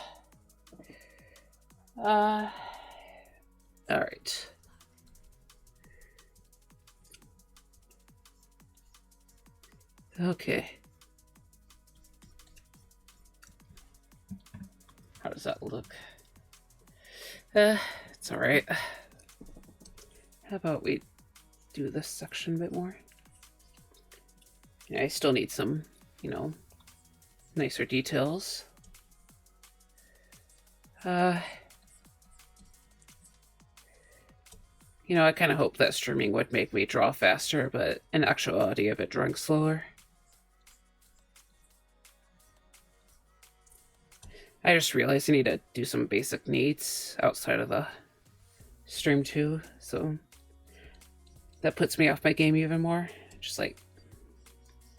[SPEAKER 1] Alright. Okay. How does that look? It's alright. How about we do this section a bit more? Yeah, I still need some, you know, nicer details. You know, I kind of hope that streaming would make me draw faster, but in actuality, I've been drawing slower. I just realized I need to do some basic needs outside of the stream too, so that puts me off my game even more. Just like,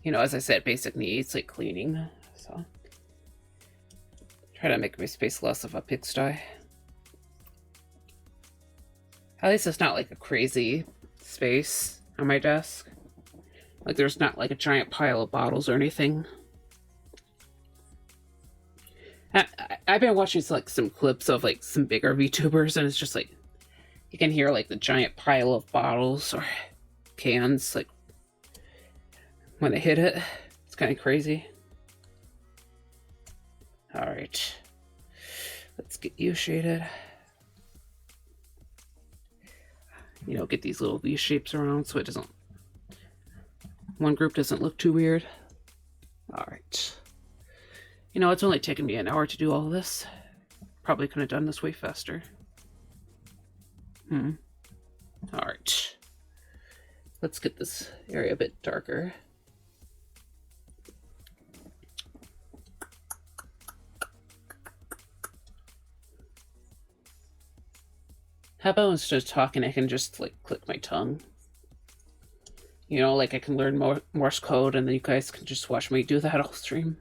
[SPEAKER 1] you know, as I said, basic needs like cleaning, so try to make my space less of a pigsty. At least it's not like a crazy space on my desk. Like there's not like a giant pile of bottles or anything. I've been watching like some clips of like some bigger VTubers, and it's just like you can hear like the giant pile of bottles or cans like when they hit it. It's kind of crazy. All right, let's get you shaded. You know, get these little V shapes around so it doesn't, one group doesn't look too weird. All right. You know, it's only taken me an hour to do all of this. Probably could have done this way faster. All right. Let's get this area a bit darker. How about instead of talking, I can just like click my tongue? You know, like I can learn Morse code and then you guys can just watch me do that all stream.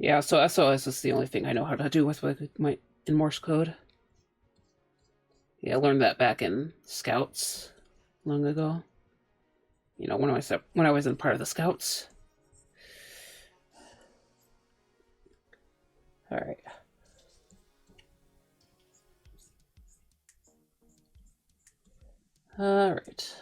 [SPEAKER 1] Yeah, so SOS is the only thing I know how to do with my in Morse code. Yeah, I learned that back in Scouts long ago. You know, when I was in part of the Scouts. All right. All right.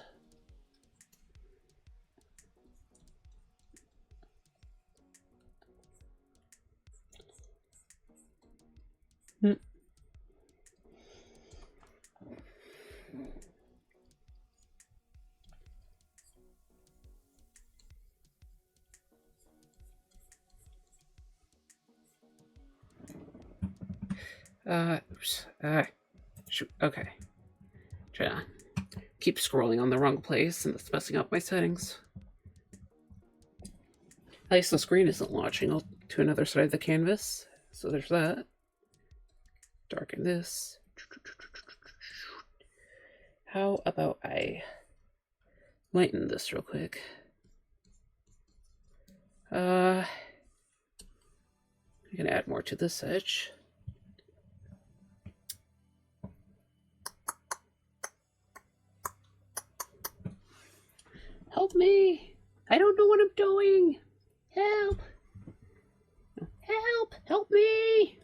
[SPEAKER 1] Oops. Shoot. Okay. Try to keep scrolling on the wrong place, and it's messing up my settings. At least the screen isn't launching to another side of the canvas, so there's that. Darken this. How about I lighten this real quick? I'm gonna add more to this edge. Help me! I don't know what I'm doing! Help! Help! Help me!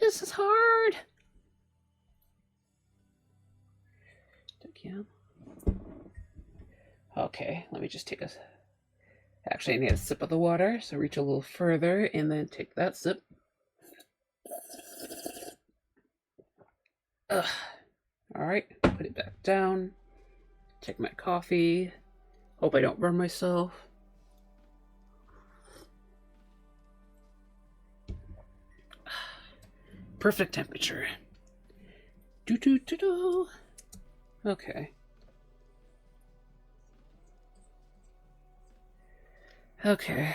[SPEAKER 1] This is hard! Okay, let me just take a... Actually, I need a sip of the water, so reach a little further and then take that sip. Ugh. Alright, put it back down. Take my coffee. Hope I don't burn myself. Perfect temperature. Do. Okay. Okay.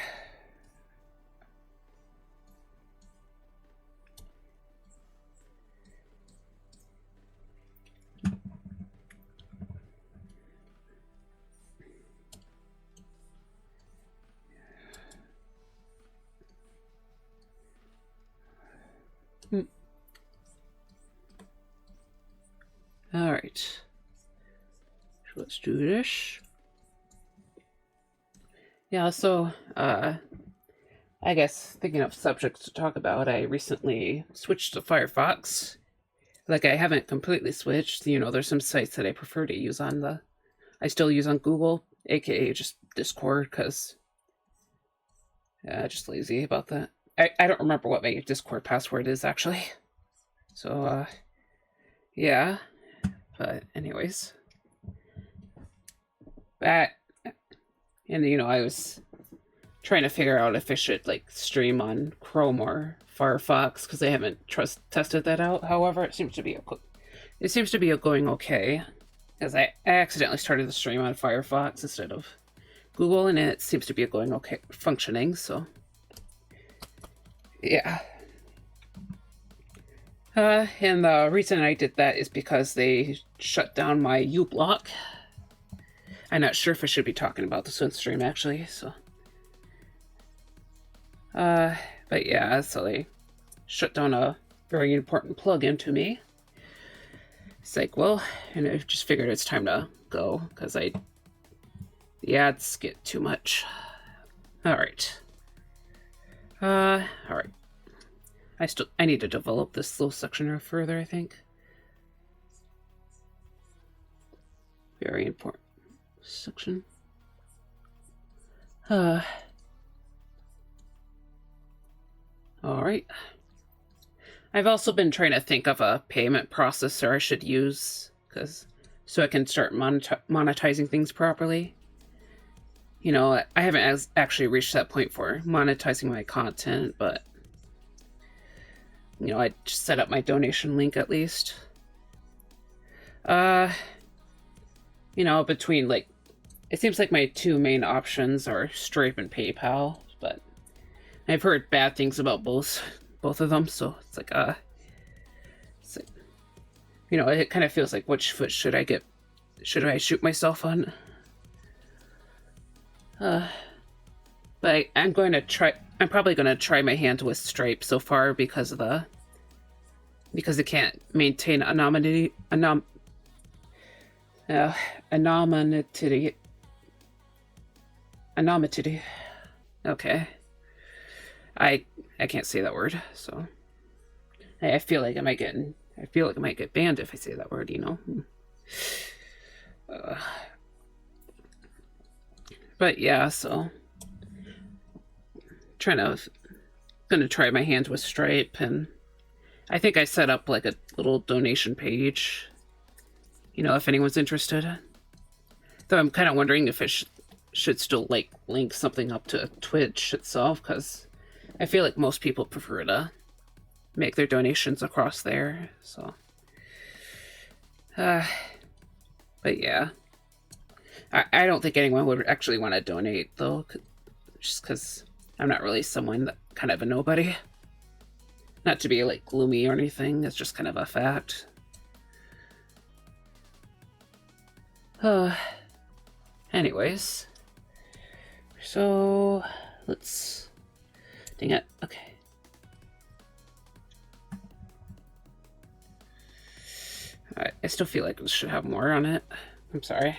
[SPEAKER 1] Alright. So let's do this. Yeah, so, I guess thinking of subjects to talk about, I recently switched to Firefox. Like, I haven't completely switched. You know, there's some sites that I prefer to use on the... I still use on Google, aka just Discord, because... just lazy about that. I don't remember what my Discord password is, actually. So, yeah. But anyways. That... And, you know, I was trying to figure out if I should, like, stream on Chrome or Firefox, because I haven't tested that out. However, it seems to be going okay, because I accidentally started the stream on Firefox instead of Google, and it seems to be going okay, functioning, so yeah. And the reason I did that is because they shut down my uBlock. I'm not sure if I should be talking about this on stream, actually, so... but yeah, so they shut down a very important plugin to me. It's like, well, and I just figured it's time to go, because the ads get too much. Alright. Alright. I need to develop this little section further, I think. Very important section. Alright. I've also been trying to think of a payment processor I should use, so I can start monetizing things properly. You know, I haven't actually reached that point for monetizing my content, but you know, I just set up my donation link at least. You know, between, like, it seems like my two main options are Stripe and PayPal, but I've heard bad things about both of them, so it's like, you know, it kind of feels like, which foot should I shoot myself on? But I'm probably going to try my hand with Stripe so far because it can't maintain anonymity. Okay. I can't say that word, so I feel like I might get banned if I say that word, you know. But yeah, so gonna try my hand with Stripe, and I think I set up like a little donation page, you know, if anyone's interested. Though I'm kind of wondering if it should still like link something up to Twitch itself, because I feel like most people prefer to make their donations across there, so. But yeah. I don't think anyone would actually want to donate, though, just because I'm not really someone that kind of a nobody. Not to be, like, gloomy or anything, it's just kind of a fact. Anyways. So, let's... Dang it, okay. I still feel like we should have more on it. I'm sorry.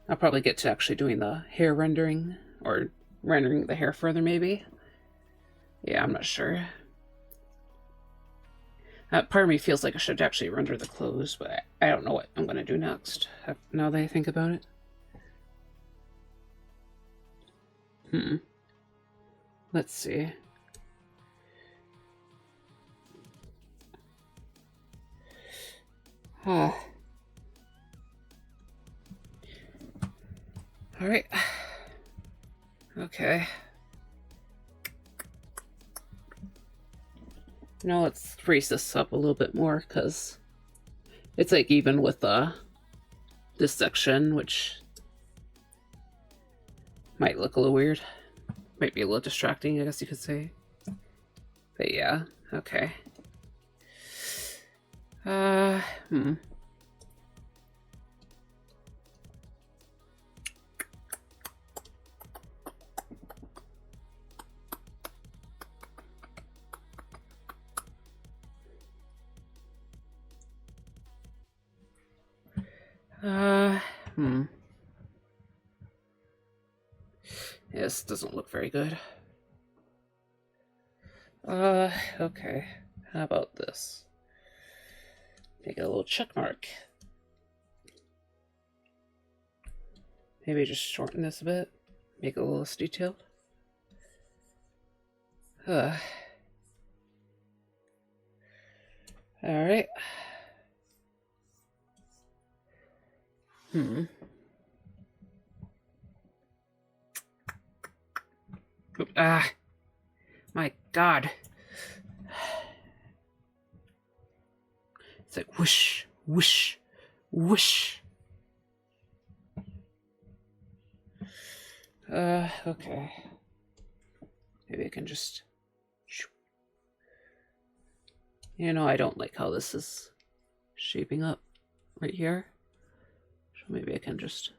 [SPEAKER 1] I'll probably get to actually doing the hair rendering, or rendering the hair further, maybe. Yeah, I'm not sure. Part of me feels like I should actually render the clothes, but I don't know what I'm going to do next, now that I think about it. Let's see. Alright. Okay. Now let's freeze this up a little bit more, because it's like even with this section, which might look a little weird. Might be a little distracting, I guess you could say. But yeah, okay. Yeah, this doesn't look very good. Okay. How about this? Make it a little check mark. Maybe just shorten this a bit. Make it a little less detailed. Alright. Ah. My God. It's like whoosh, whoosh, whoosh. Okay. Maybe I can just... You know, I don't like how this is shaping up right here. So maybe I can just...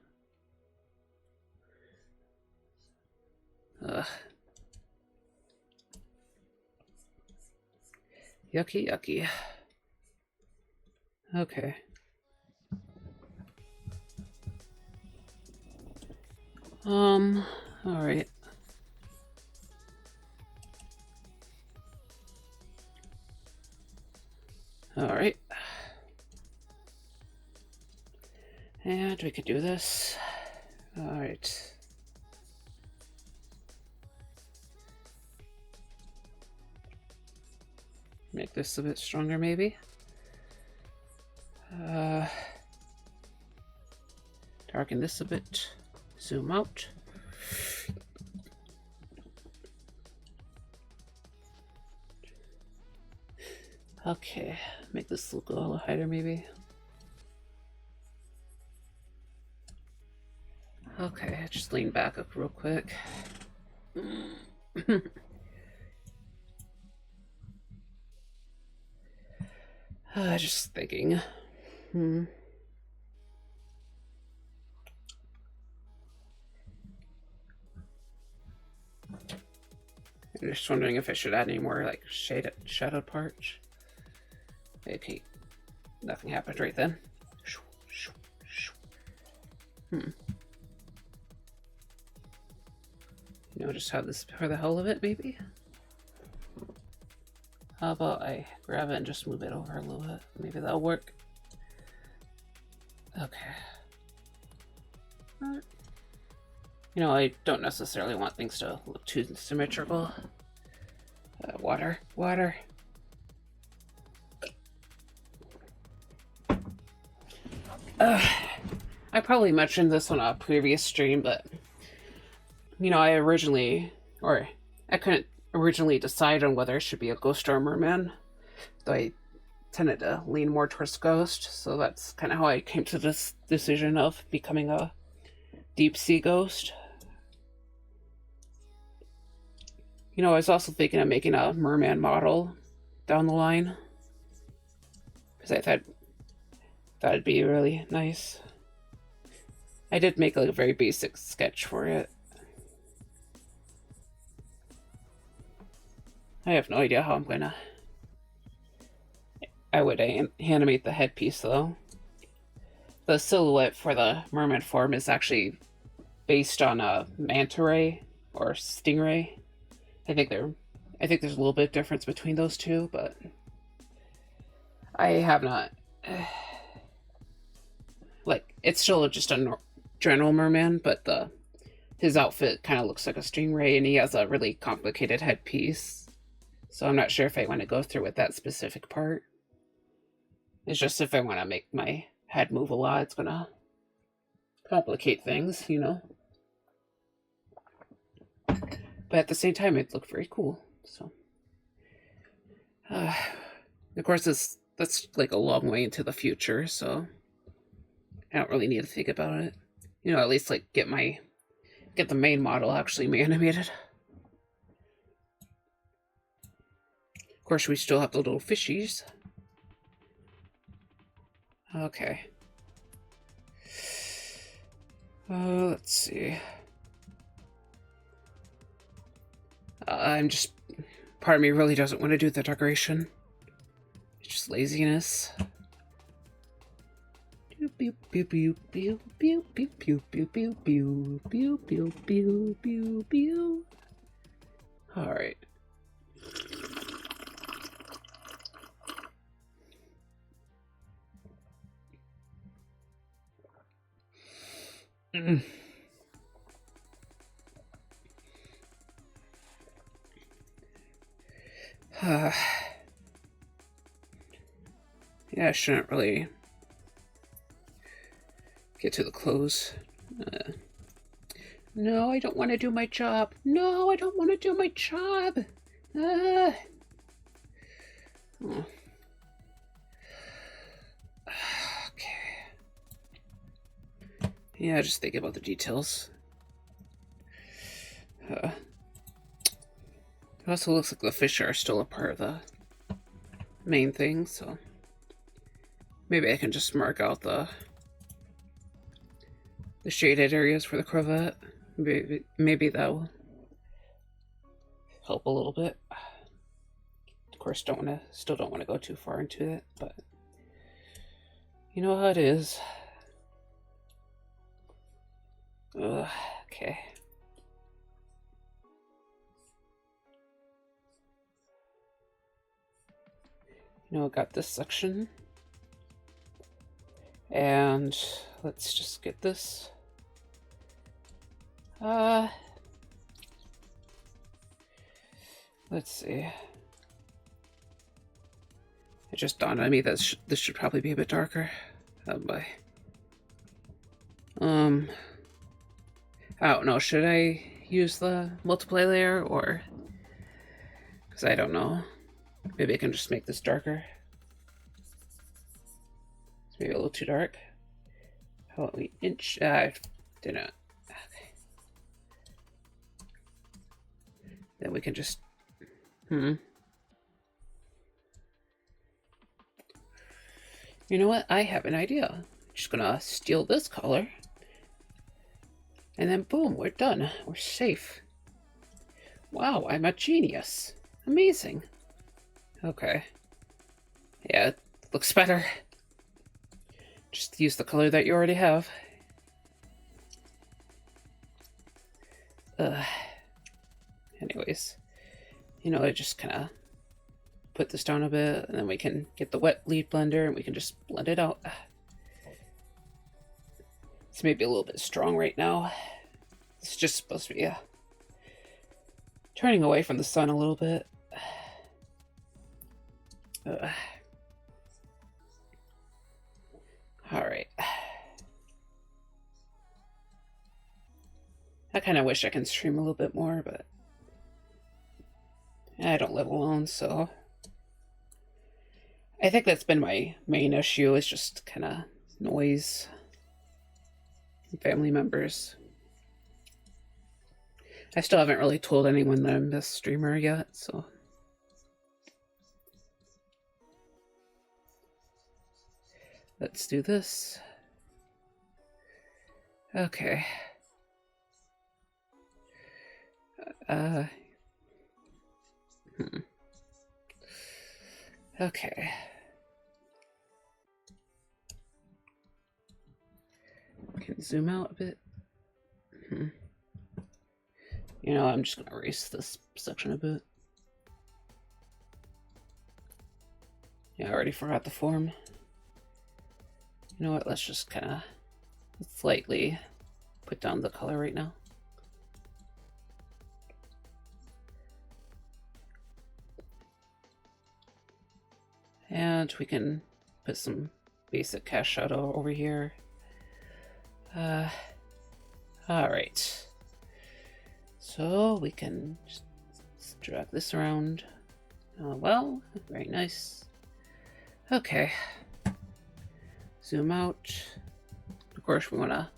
[SPEAKER 1] Yucky, yucky. Okay. Alright. Alright. And we could do this. Alright. Make this a bit stronger, maybe. Darken this a bit. Zoom out. Okay, make this look a little higher, maybe. Okay, just lean back up real quick. Just thinking. I'm just wondering if I should add any more like shadowed parts. Okay, nothing happened right then. You know, just have this for the hell of it, maybe? How about I grab it and just move it over a little bit? Maybe that'll work. Okay. You know, I don't necessarily want things to look too symmetrical. Water. I probably mentioned this on a previous stream, but you know, I couldn't originally decide on whether it should be a ghost or a merman, though I tended to lean more towards ghost, so that's kind of how I came to this decision of becoming a deep sea ghost. You know, I was also thinking of making a merman model down the line, because I thought that'd be really nice. I did make like a very basic sketch for it. I have no idea how I would animate the headpiece though. The silhouette for the merman form is actually based on a manta ray or stingray. I think there's a little bit of difference between those two, but I have not. Like, it's still just a general merman, but his outfit kind of looks like a stingray, and he has a really complicated headpiece. So I'm not sure if I want to go through with that specific part. It's just if I want to make my head move a lot, it's gonna complicate things, you know. But at the same time, it looked very cool. So, of course, that's like a long way into the future, so I don't really need to think about it. You know, at least like get the main model actually animated. Of course, we still have the little fishies. Okay. Let's see. Part of me really doesn't want to do the decoration. It's just laziness. Pew pew pew pew pew pew pew pew pew pew pew pew pew pew pew. All right. Yeah, I shouldn't really get to the close. No, I don't want to do my job. No, I don't want to do my job. Oh. Okay. Yeah, just think about the details. It also looks like the fish are still a part of the main thing, so maybe I can just mark out the shaded areas for the cravat. Maybe that will help a little bit. Of course, still don't want to go too far into it, but you know how it is. Okay. You know, I got this section. And let's just get this. Let's see. It just dawned on me that this should probably be a bit darker. Oh boy. I don't know. Should I use the multiply layer or? Because I don't know. Maybe I can just make this darker. It's maybe a little too dark. How about we inch? I didn't. Okay. Then we can just. You know what? I have an idea. I'm just gonna steal this color. And then boom, we're done. We're safe. Wow, I'm a genius. Amazing. Okay. Yeah, it looks better. Just use the color that you already have. Anyways, you know, I just kind of put this down a bit, and then we can get the wet lead blender, and we can just blend it out. It's maybe a little bit strong right now. It's just supposed to be turning away from the sun a little bit. Alright. I kind of wish I can stream a little bit more, but I don't live alone, so I think that's been my main issue, is just kind of noise and family members. I still haven't really told anyone that I'm this streamer yet, so. Let's do this. Okay. Okay. Can zoom out a bit. You know, I'm just gonna erase this section a bit. Yeah, I already forgot the form. You know what, let's just kind of slightly put down the color right now. And we can put some basic cast shadow over here. Alright. So we can just drag this around. Well, very nice. Okay. Zoom out. Of course, we want to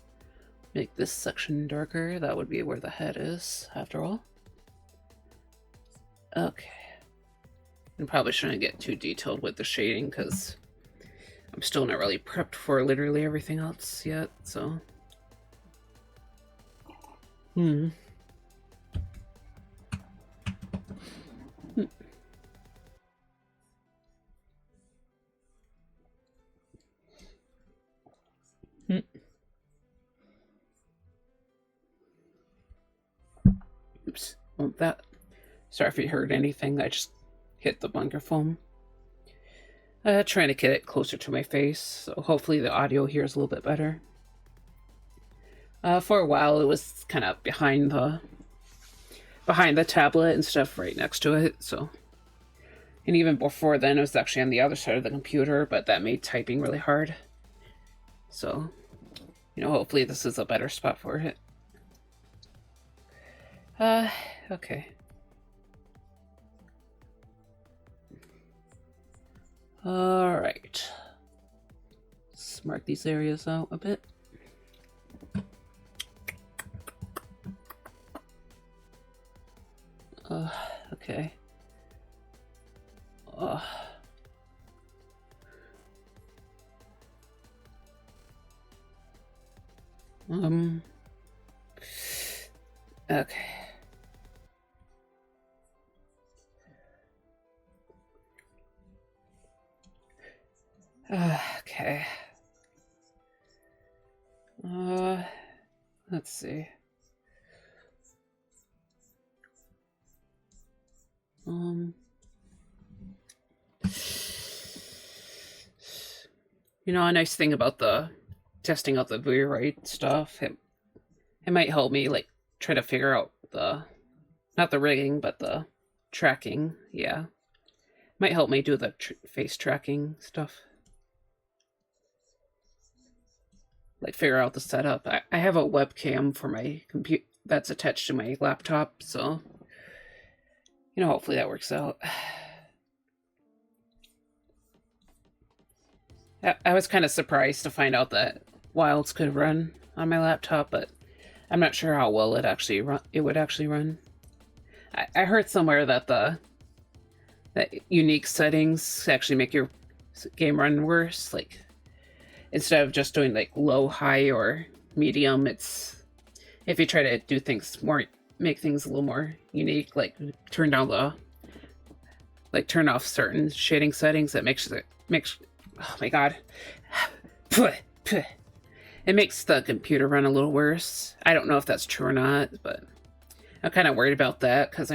[SPEAKER 1] make this section darker. That would be where the head is, after all. Okay. I probably shouldn't get too detailed with the shading, because I'm still not really prepped for literally everything else yet, so. that. Sorry if you heard anything. I just hit the microphone. Trying to get it closer to my face, so hopefully the audio here is a little bit better. For a while, it was kind of behind the tablet and stuff right next to it, so. And even before then, it was actually on the other side of the computer, but that made typing really hard. So, you know, hopefully this is a better spot for it. Okay. Alright. Let's mark these areas out a bit. Okay. Okay. Okay. Let's see. You know, a nice thing about the testing out the Vroid stuff, it might help me like try to figure out not the rigging, but the tracking. Yeah, might help me do the face tracking stuff. Like figure out the setup. I have a webcam for my computer that's attached to my laptop, so you know, hopefully that works out. I was kind of surprised to find out that Wilds could run on my laptop, but I'm not sure how well it would actually run. I heard somewhere that that unique settings actually make your game run worse. Like instead of just doing like low, high, or medium, it's if you try to do things more, make things a little more unique, like turn off certain shading settings, that makes oh my god, it makes the computer run a little worse. I don't know if that's true or not, but I'm kind of worried about that because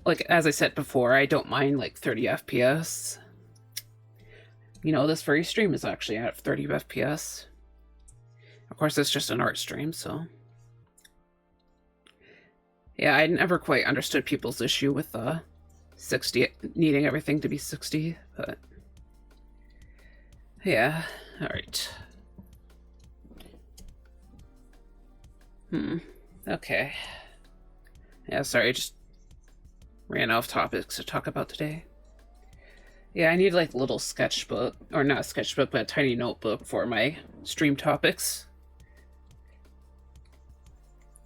[SPEAKER 1] like as I said before, I don't mind like 30 FPS. You know, this very stream is actually at 30 FPS. Of course, it's just an art stream, so. Yeah, I never quite understood people's issue with 60, needing everything to be 60, but. Yeah, alright. Okay. Yeah, sorry, I just ran off topics to talk about today. Yeah, I need like a little sketchbook, or not a sketchbook, but a tiny notebook for my stream topics.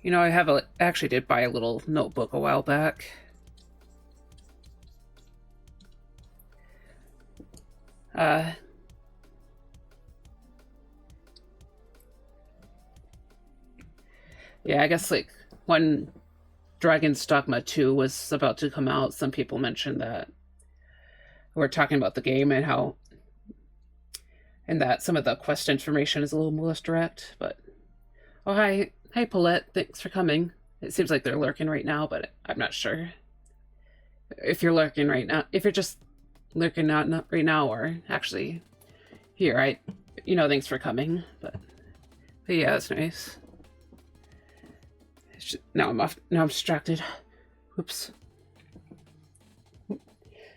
[SPEAKER 1] You know, I actually did buy a little notebook a while back. Yeah, I guess like when Dragon's Dogma 2 was about to come out, some people mentioned that we're talking about the game and that some of the quest information is a little less direct, but oh hi Paulette, thanks for coming. It seems like they're lurking right now, but I'm not sure if you're lurking right now, if you're just lurking not right now or actually here. Thanks for coming, but yeah, it's nice. Now I'm distracted. Whoops.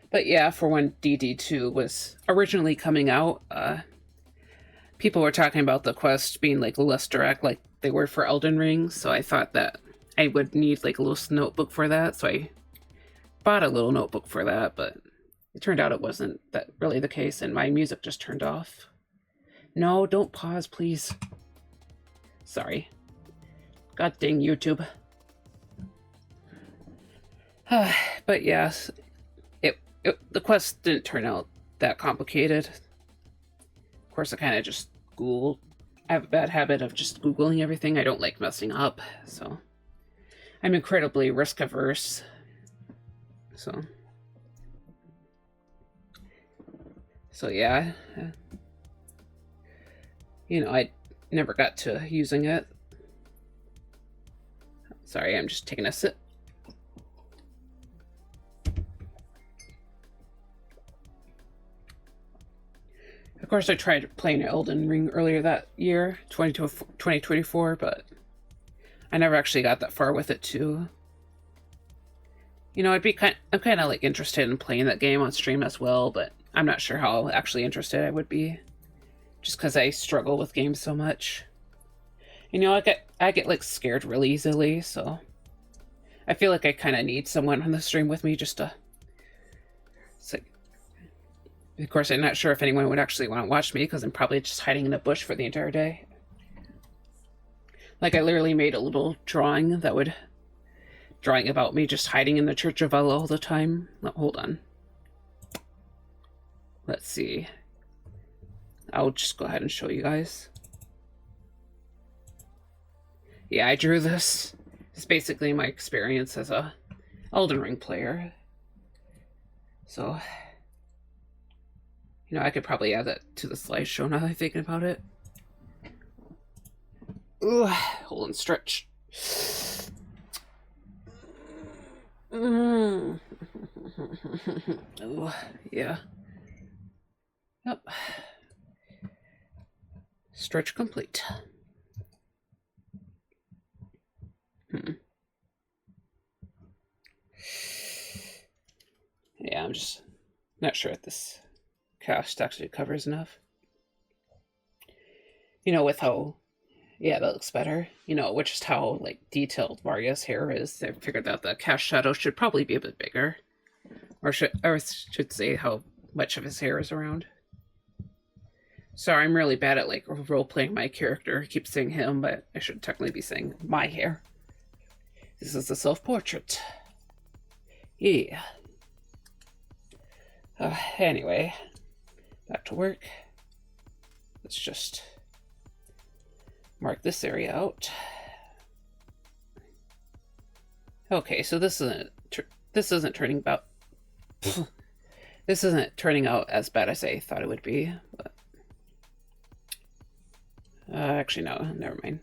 [SPEAKER 1] But yeah, for when DD2 was originally coming out, people were talking about the quests being like less direct, like they were for Elden Ring. So I thought that I would need like a little notebook for that. So I bought a little notebook for that, but it turned out it wasn't that really the case, and my music just turned off. No, don't pause, please. Sorry. God dang YouTube. But yes, the quest didn't turn out that complicated. Of course, I kind of just Googled. I have a bad habit of just Googling everything. I don't like messing up, so I'm incredibly risk averse. So yeah, I never got to using it. Sorry, I'm just taking a sip. Of course, I tried playing Elden Ring earlier that year, 2024, but I never actually got that far with it too. You know, I'm kind of like interested in playing that game on stream as well, but I'm not sure how actually interested I would be, just because I struggle with games so much. You know, I get like scared really easily, so I feel like I kind of need someone on the stream with me just to. It's like, of course, I'm not sure if anyone would actually want to watch me because I'm probably just hiding in a bush for the entire day. Like I literally made a little drawing about me just hiding in the Church of Allah all the time. Oh, hold on. Let's see. I'll just go ahead and show you guys. Yeah, I drew this. It's basically my experience as a Elden Ring player. So, you know, I could probably add that to the slideshow now that I'm thinking about it. Ooh, hold on, stretch. Ooh, yeah. Yep. Stretch complete. Yeah, I'm just not sure if this cast actually covers enough. You know, with how, yeah, that looks better. You know, which is how, like, detailed Maria's hair is. I figured that the cast shadow should probably be a bit bigger. Or should say how much of his hair is around. Sorry, I'm really bad at, like, role-playing my character. I keep saying him, but I should technically be saying my hair. This is a self-portrait. Yeah. Anyway, back to work. Let's just mark this area out. Okay, so this isn't turning about. This isn't turning out as bad as I thought it would be. But actually, no, never mind.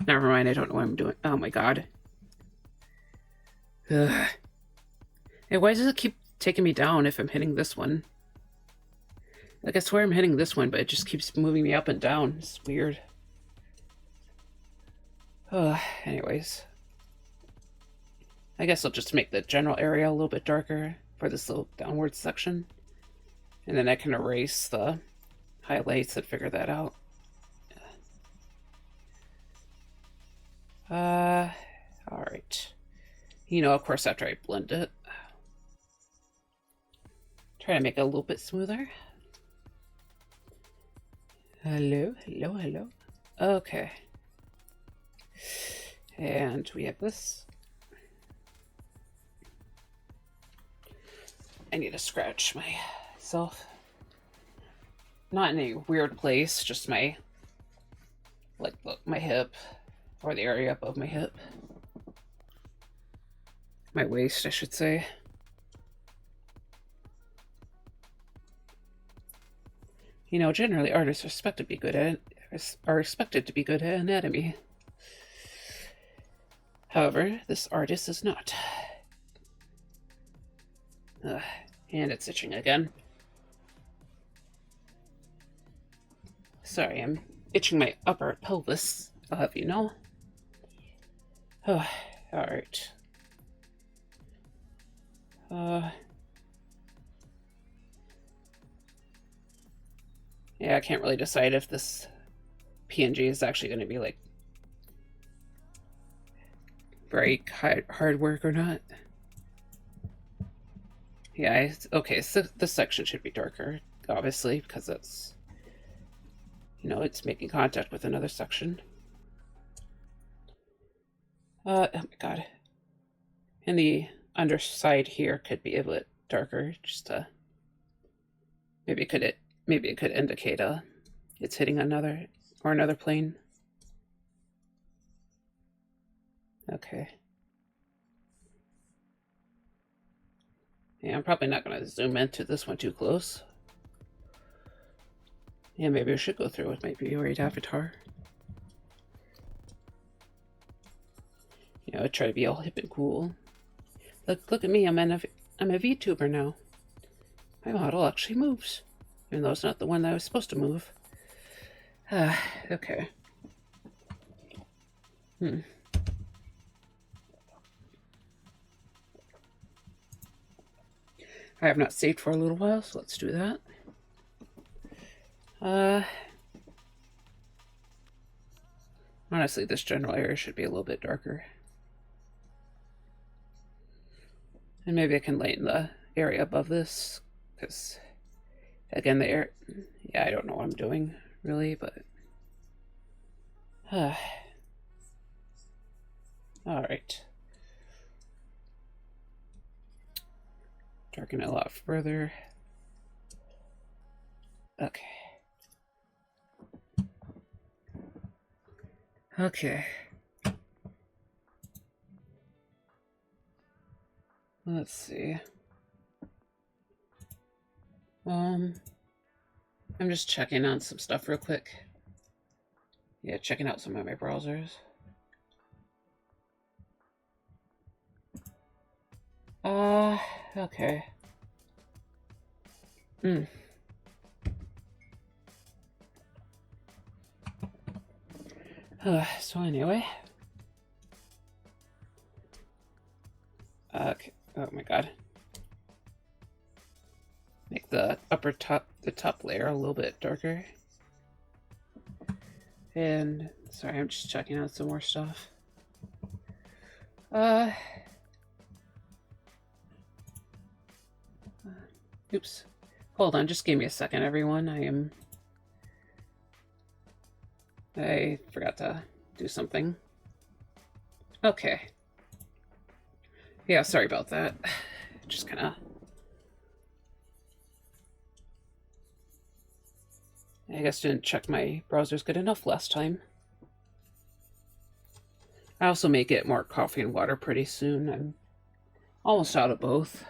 [SPEAKER 1] Never mind. I don't know what I'm doing. Oh my god. Ugh. Hey, why does it keep taking me down if I'm hitting this one? Like, I swear I'm hitting this one, but it just keeps moving me up and down. It's weird. Anyways. I guess I'll just make the general area a little bit darker for this little downward section. And then I can erase the highlights and figure that out. Alright. You know, of course, after I blend it. Try to make it a little bit smoother. Hello, hello, hello. Okay. And we have this. I need to scratch myself. Not in a weird place, just my, like, my hip, or the area above my hip. My waist, I should say. You know, generally artists are expected to be good at anatomy. However, this artist is not. And it's itching again. Sorry, I'm itching my upper pelvis, I'll have you know. Oh, alright. Yeah, I can't really decide if this PNG is actually going to be, like, very hard work or not. Yeah, okay, so this section should be darker, obviously, because it's, you know, it's making contact with another section. Oh my god. And the underside here could be a bit darker, just to, maybe it could indicate it's hitting another plane. Okay. Yeah, I'm probably not going to zoom into this one too close. Yeah, maybe I should go through with my Vroid avatar. You know, I try to be all hip and cool. Look at me, I'm a VTuber now. My model actually moves. Even though it's not the one that I was supposed to move. Okay. I have not saved for a little while, so let's do that. Honestly, this general area should be a little bit darker. And maybe I can lighten the area above this, because, again, the air... Yeah, I don't know what I'm doing, really, but... Alright. Darken it a lot further. Okay. Okay. Let's see. I'm just checking on some stuff real quick. Yeah, checking out some of my browsers. Okay. So anyway. Okay. Oh my god. Make the top layer a little bit darker. And sorry, I'm just checking out some more stuff. Oops. Hold on, just give me a second, everyone. I forgot to do something. Okay. Yeah, sorry about that. Just kind of... I guess didn't check my browsers good enough last time. I also may get more coffee and water pretty soon. I'm almost out of both.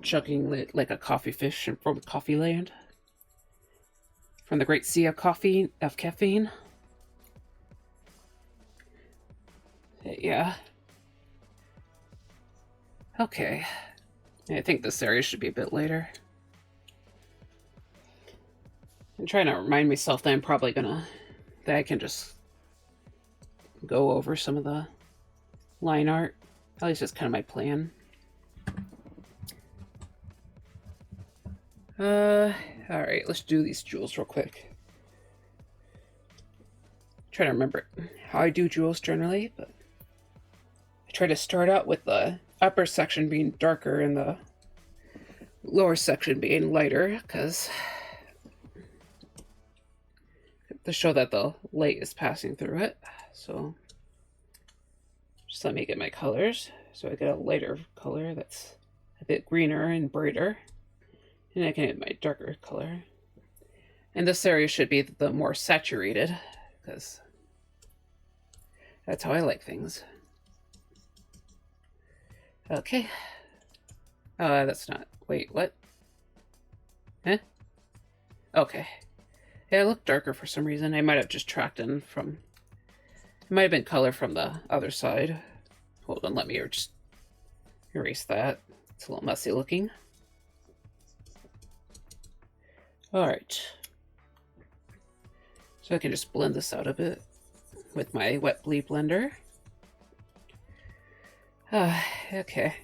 [SPEAKER 1] Chugging like a coffee fish from Coffee Land. From the great sea of caffeine. Yeah. Okay. I think this area should be a bit later. I'm trying to remind myself that that I can just go over some of the line art. At least that's kind of my plan. Alright, let's do these jewels real quick. Trying to remember how I do jewels generally, but I try to start out with the upper section being darker and the lower section being lighter, because to show that the light is passing through it. So just let me get my colors. So I get a lighter color that's a bit greener and brighter. And I can get my darker color. And this area should be the more saturated, because that's how I like things. Okay. That's not... Wait, what? Huh? Okay. Yeah, it looked darker for some reason. I might have just tracked in from... It might have been color from the other side. Hold on, let me just erase that. It's a little messy looking. Alright. So I can just blend this out a bit with my wet bleed blender. Okay.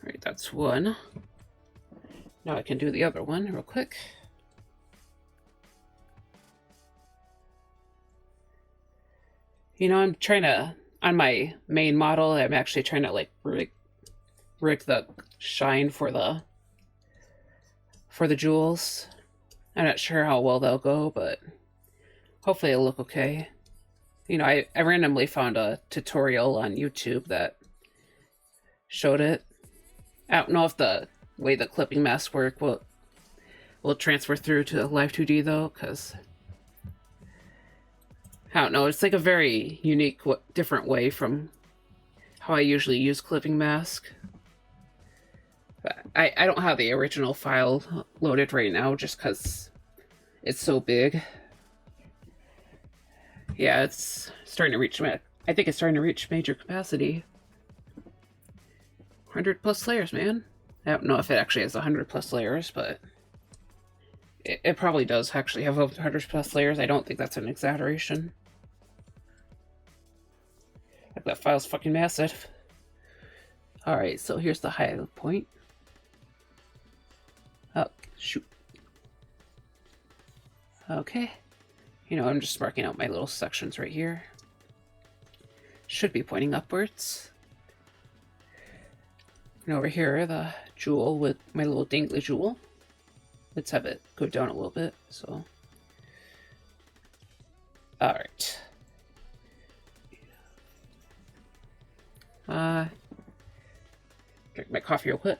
[SPEAKER 1] Alright, that's one. Now I can do the other one real quick. You know, I'm trying to, on my main model, I'm actually trying to like rig the shine for the jewels. I'm not sure how well they'll go, but hopefully it'll look okay. You know, I randomly found a tutorial on YouTube that showed it. I don't know if the way the clipping masks work will transfer through to Live 2D though, because I don't know, it's like a very unique, different way from how I usually use clipping mask. But I don't have the original file loaded right now just because it's so big. Yeah, it's starting to reach, I think it's starting to reach major capacity. 100 plus layers, man. I don't know if it actually has 100 plus layers, but it probably does actually have 100 plus layers. I don't think that's an exaggeration. Like, that file's fucking massive. Alright, so here's the highlight point. Oh, shoot. Okay. You know, I'm just marking out my little sections right here. Should be pointing upwards. And over here, the jewel with my little dingly jewel. Let's have it go down a little bit, so. Alright. Drink my coffee real quick.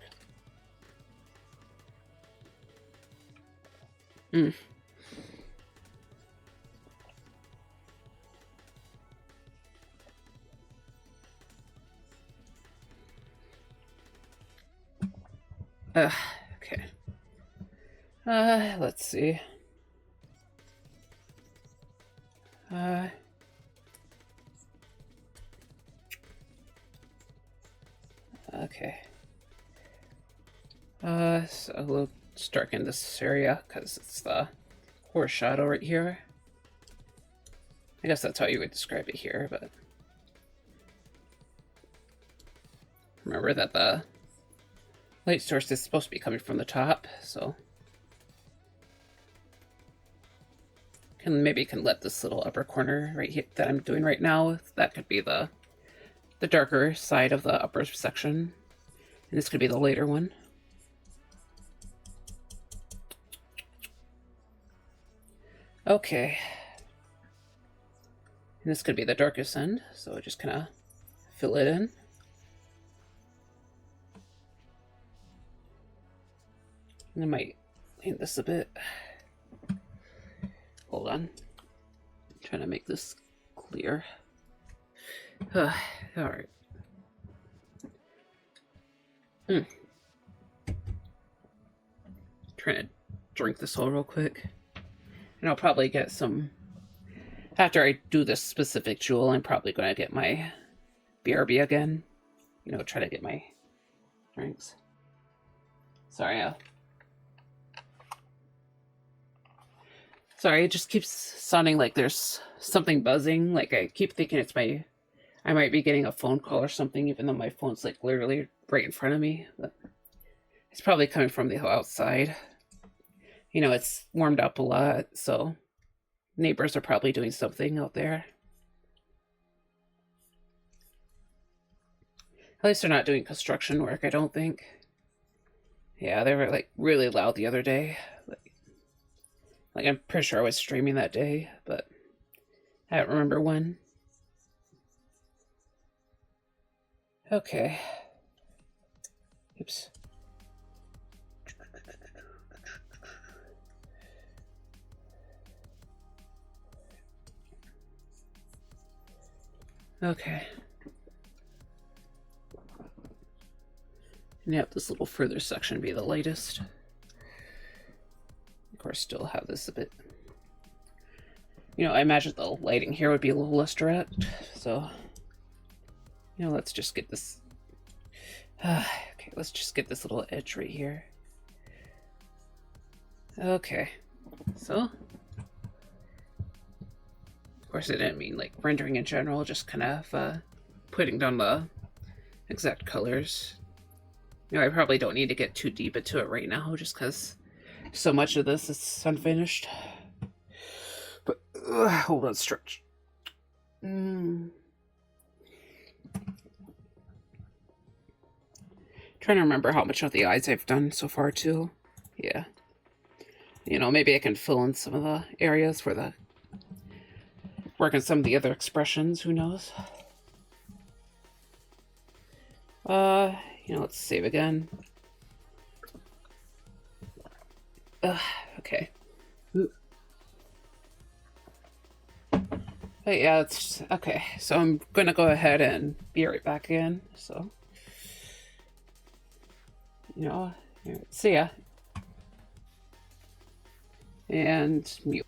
[SPEAKER 1] Okay. Let's see. Okay. So we'll start in this area because it's the horse shadow right here. I guess that's how you would describe it here, but remember that the light source is supposed to be coming from the top, so maybe can let this little upper corner right here that I'm doing right now, that could be the darker side of the upper section, and this could be the later one. Okay. And this could be the darkest end, so just kind of fill it in. And I might paint this a bit. Hold on. I'm trying to make this clear. Alright. Trying to drink this all real quick. And I'll probably get some... After I do this specific jewel, I'm probably going to get my BRB again. You know, try to get my drinks. Sorry, Sorry, it just keeps sounding like there's something buzzing. Like, I keep thinking it's I might be getting a phone call or something, even though my phone's like literally right in front of me. But it's probably coming from the outside. You know, it's warmed up a lot, so neighbors are probably doing something out there. At least they're not doing construction work, I don't think. Yeah, they were like really loud the other day. Like I'm pretty sure I was streaming that day, but I don't remember when. Okay. Oops. Okay. And yep, this little further section be the lightest. Of course, still have this a bit. You know, I imagine the lighting here would be a little less direct, so. You know, let's just get this. Okay, let's just get this little edge right here. Okay, so. Of course, I didn't mean like rendering in general, just kind of putting down the exact colors. You know, I probably don't need to get too deep into it right now, just because so much of this is unfinished. But hold on, stretch. Trying to remember how much of the eyes I've done so far too. Yeah. You know, maybe I can fill in some of the areas for the work on some of the other expressions, who knows? You know, let's save again. Okay. But yeah, it's okay. So I'm gonna go ahead and be right back again. So you know, see ya. And mute.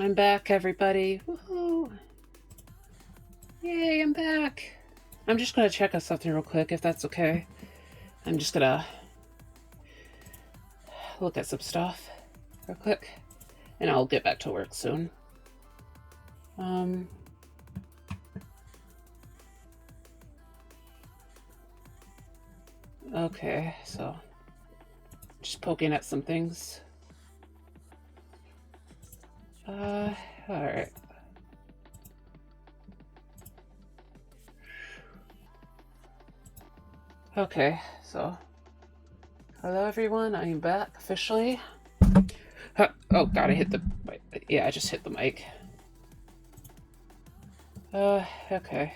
[SPEAKER 1] I'm back, everybody. Woohoo! Yay, I'm back. I'm just gonna check on something real quick, if that's okay. I'm just gonna look at some stuff real quick, and I'll get back to work soon. Okay, so just poking at some things. Alright. Okay, so hello everyone, I'm back officially. Oh god, I hit the... Yeah, I just hit the mic. Okay.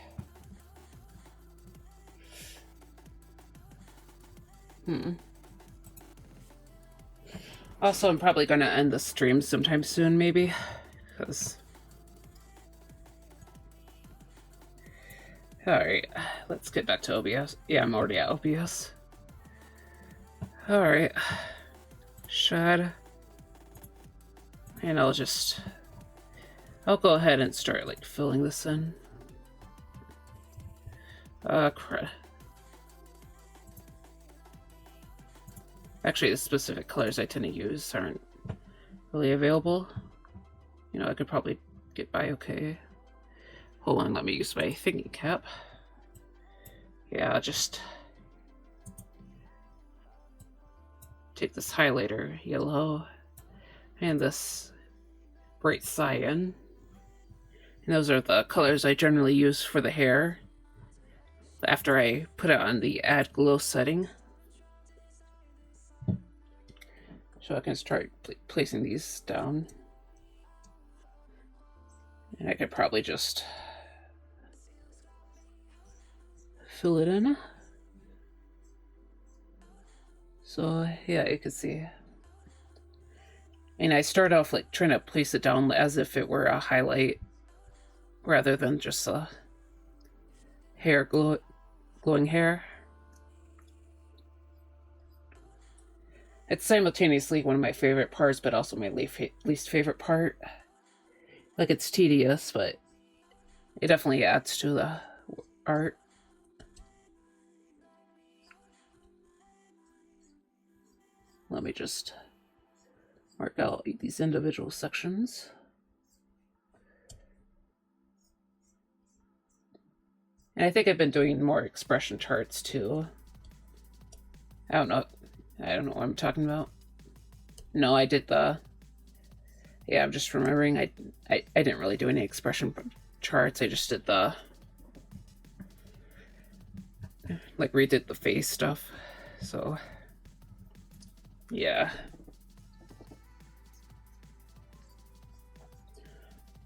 [SPEAKER 1] Also, I'm probably gonna end the stream sometime soon, maybe, because... Alright, let's get back to OBS. Yeah, I'm already at OBS. Alright. Shed. And I'll go ahead and start, like, filling this in. Crud. Actually, the specific colors I tend to use aren't really available. You know, I could probably get by okay. Hold on, let me use my thinking cap. Yeah, I'll just take this highlighter yellow and this bright cyan. And those are the colors I generally use for the hair after I put it on the add glow setting. So I can start placing these down. And I could probably just fill it in. So yeah, you can see. And I start off like trying to place it down as if it were a highlight rather than just a hair glowing hair. It's simultaneously one of my favorite parts, but also my least favorite part. Like, it's tedious, but it definitely adds to the art. Let me just mark out these individual sections. And I think I've been doing more expression charts too. I don't know what I'm talking about. No, I did the... Yeah, I'm just remembering I didn't really do any expression charts. I just did the... like, redid the face stuff. So... yeah.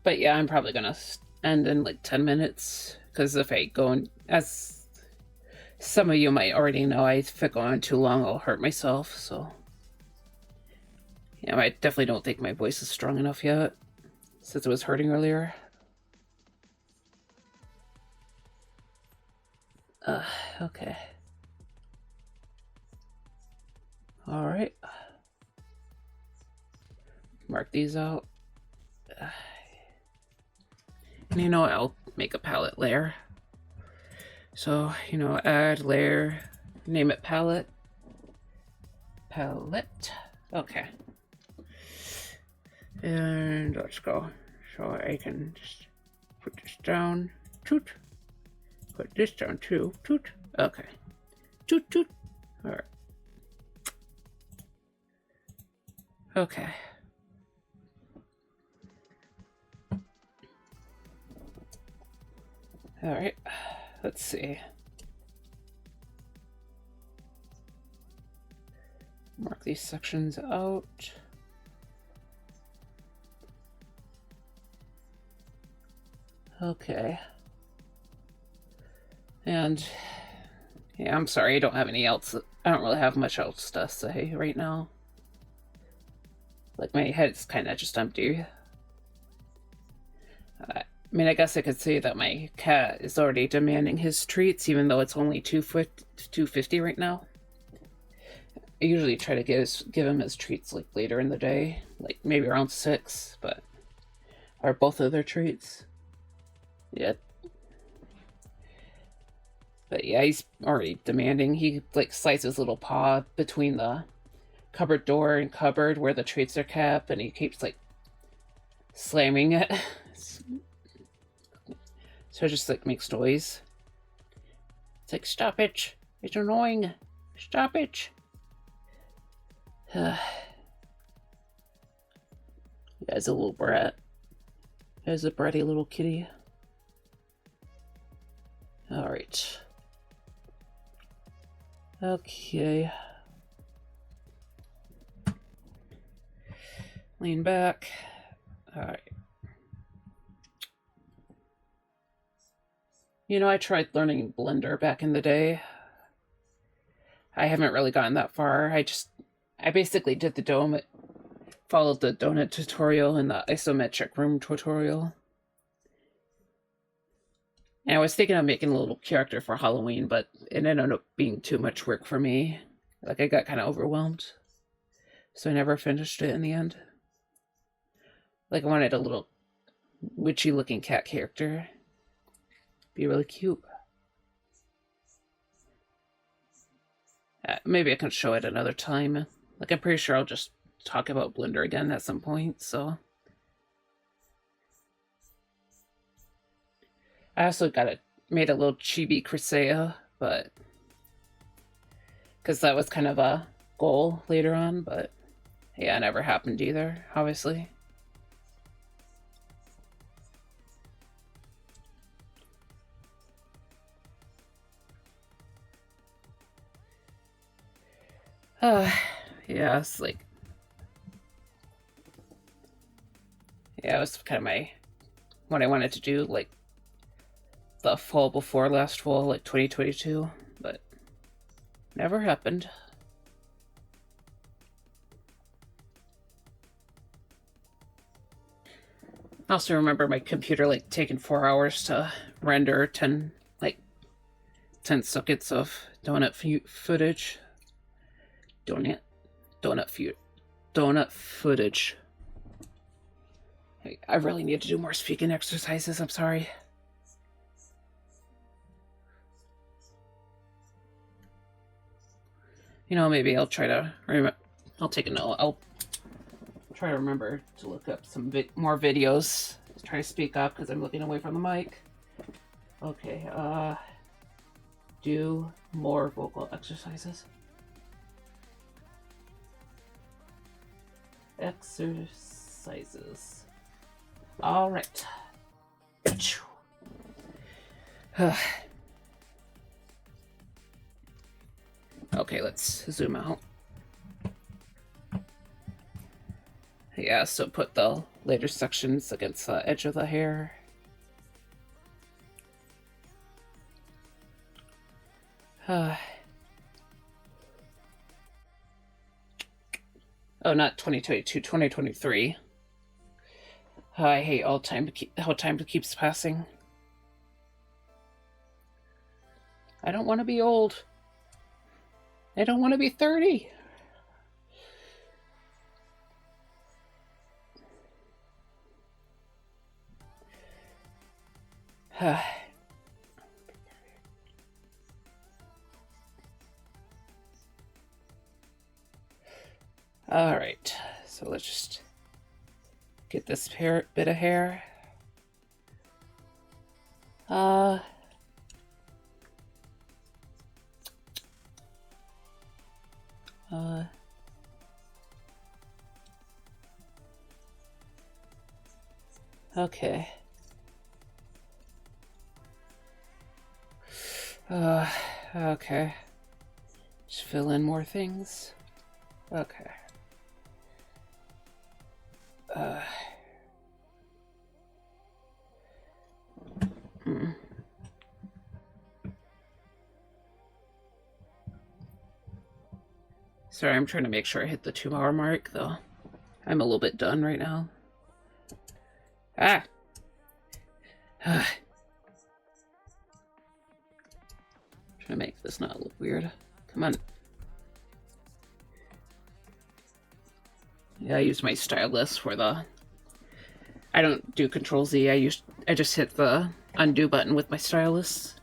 [SPEAKER 1] But yeah, I'm probably gonna end in like 10 minutes. Because if I go in... as some of you might already know, if I go on too long, I'll hurt myself, so... yeah, I definitely don't think my voice is strong enough yet, since it was hurting earlier. Okay. Alright. Mark these out. And you know what? I'll make a palette layer. So, you know, add layer, name it palette. Palette. Okay. And let's go. So I can just put this down. Toot. Put this down too. Toot. Okay. Toot toot. Alright. Okay. Alright. Let's see. Mark these sections out. Okay. And yeah, I'm sorry, I don't have any else. I don't really have much else to say right now. Like, my head's kind of just empty. I mean, I guess I could say that my cat is already demanding his treats, even though it's only 2:50 right now. I usually try to give him his treats like later in the day, like maybe around 6, but are both of their treats. Yeah. But yeah, he's already demanding. He like slides his little paw between the cupboard door and cupboard where the treats are kept, and he keeps like slamming it. So it just like makes noise. It's like, stop it! It's annoying! Stop it! Guy's a little brat. Guy's a bratty little kitty. Alright. Okay. Lean back. Alright. You know, I tried learning Blender back in the day. I haven't really gotten that far. I basically did the dome, followed the donut tutorial and the isometric room tutorial. And I was thinking of making a little character for Halloween, but it ended up being too much work for me. Like, I got kind of overwhelmed. So I never finished it in the end. Like, I wanted a little witchy looking cat character. Be really cute. Maybe I can show it another time. Like, I'm pretty sure I'll just talk about Blender again at some point, so. I also made a little chibi Crisea, but because that was kind of a goal later on, but yeah, it never happened either, obviously. Yeah, it's like, yeah, it was kind of what I wanted to do, like, the fall before last fall, like 2022, but never happened. I also remember my computer, like, taking 4 hours to render 10 seconds of donut footage. Donut footage. Hey, I really need to do more speaking exercises, I'm sorry. You know, maybe I'll try to I'll take a note. I'll try to remember to look up some more videos. Try to speak up because I'm looking away from the mic. Okay, do more vocal exercises. Exercises. All right. Okay, let's zoom out. Yeah, so put the later sections against the edge of the hair. Oh, not 2022, 2023. I hate how time keeps passing. I don't want to be old. I don't want to be 30. All right, so let's just get this bit of hair. Okay. Okay. Just fill in more things. Okay. Sorry, I'm trying to make sure I hit the 2-hour mark, though. I'm a little bit done right now. Trying to make this not look weird. Come on. Yeah, I use my stylus for the... I don't do Control Z. I just hit the undo button with my stylus.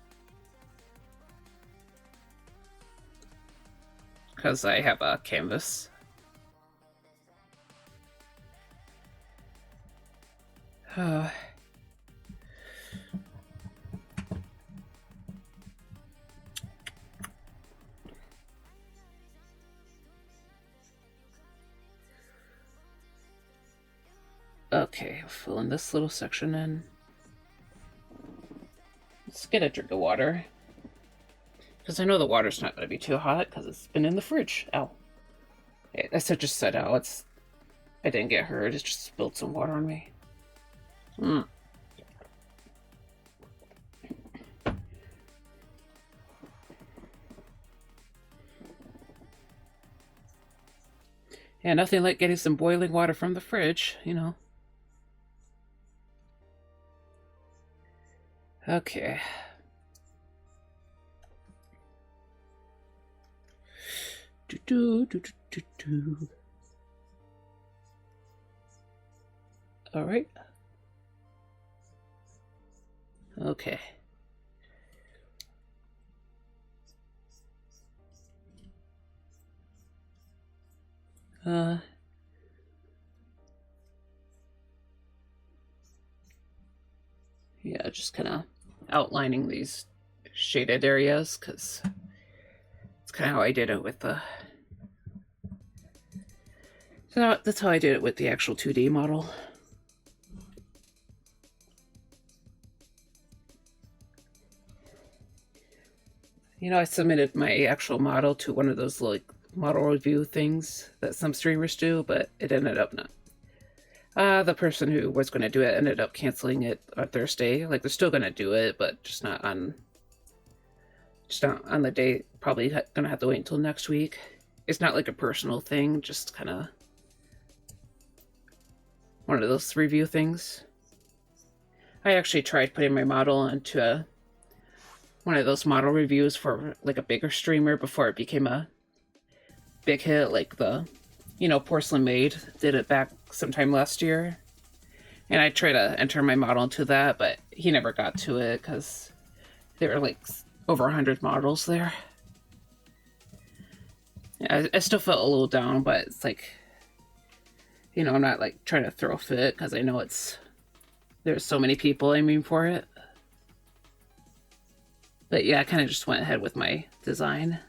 [SPEAKER 1] Because I have a canvas. Okay, filling this little section in. Let's get a drink of water. Because I know the water's not going to be too hot because it's been in the fridge. Ow. I just said ow. I didn't get hurt. It just spilled some water on me. Yeah, nothing like getting some boiling water from the fridge, you know. Okay. All right. Okay. Yeah, just kind of outlining these shaded areas because it's kind of how I did it with the. So that's how I did it with the actual 2D model. You know, I submitted my actual model to one of those like model review things that some streamers do, but it ended up not. The person who was going to do it ended up canceling it on Thursday. Like they're still going to do it, but just not on the day. Probably going to have to wait until next week. It's not like a personal thing, just kind of one of those review things. I actually tried putting my model into one of those model reviews for like a bigger streamer before it became a big hit, like the, you know, Porcelain Maid did it back sometime last year. And I tried to enter my model into that, but he never got to it because there were like over 100 models there. Yeah, I still felt a little down, but it's like, you know, I'm not like trying to throw a fit because I know there's so many people aiming for it. But yeah, I kind of just went ahead with my design.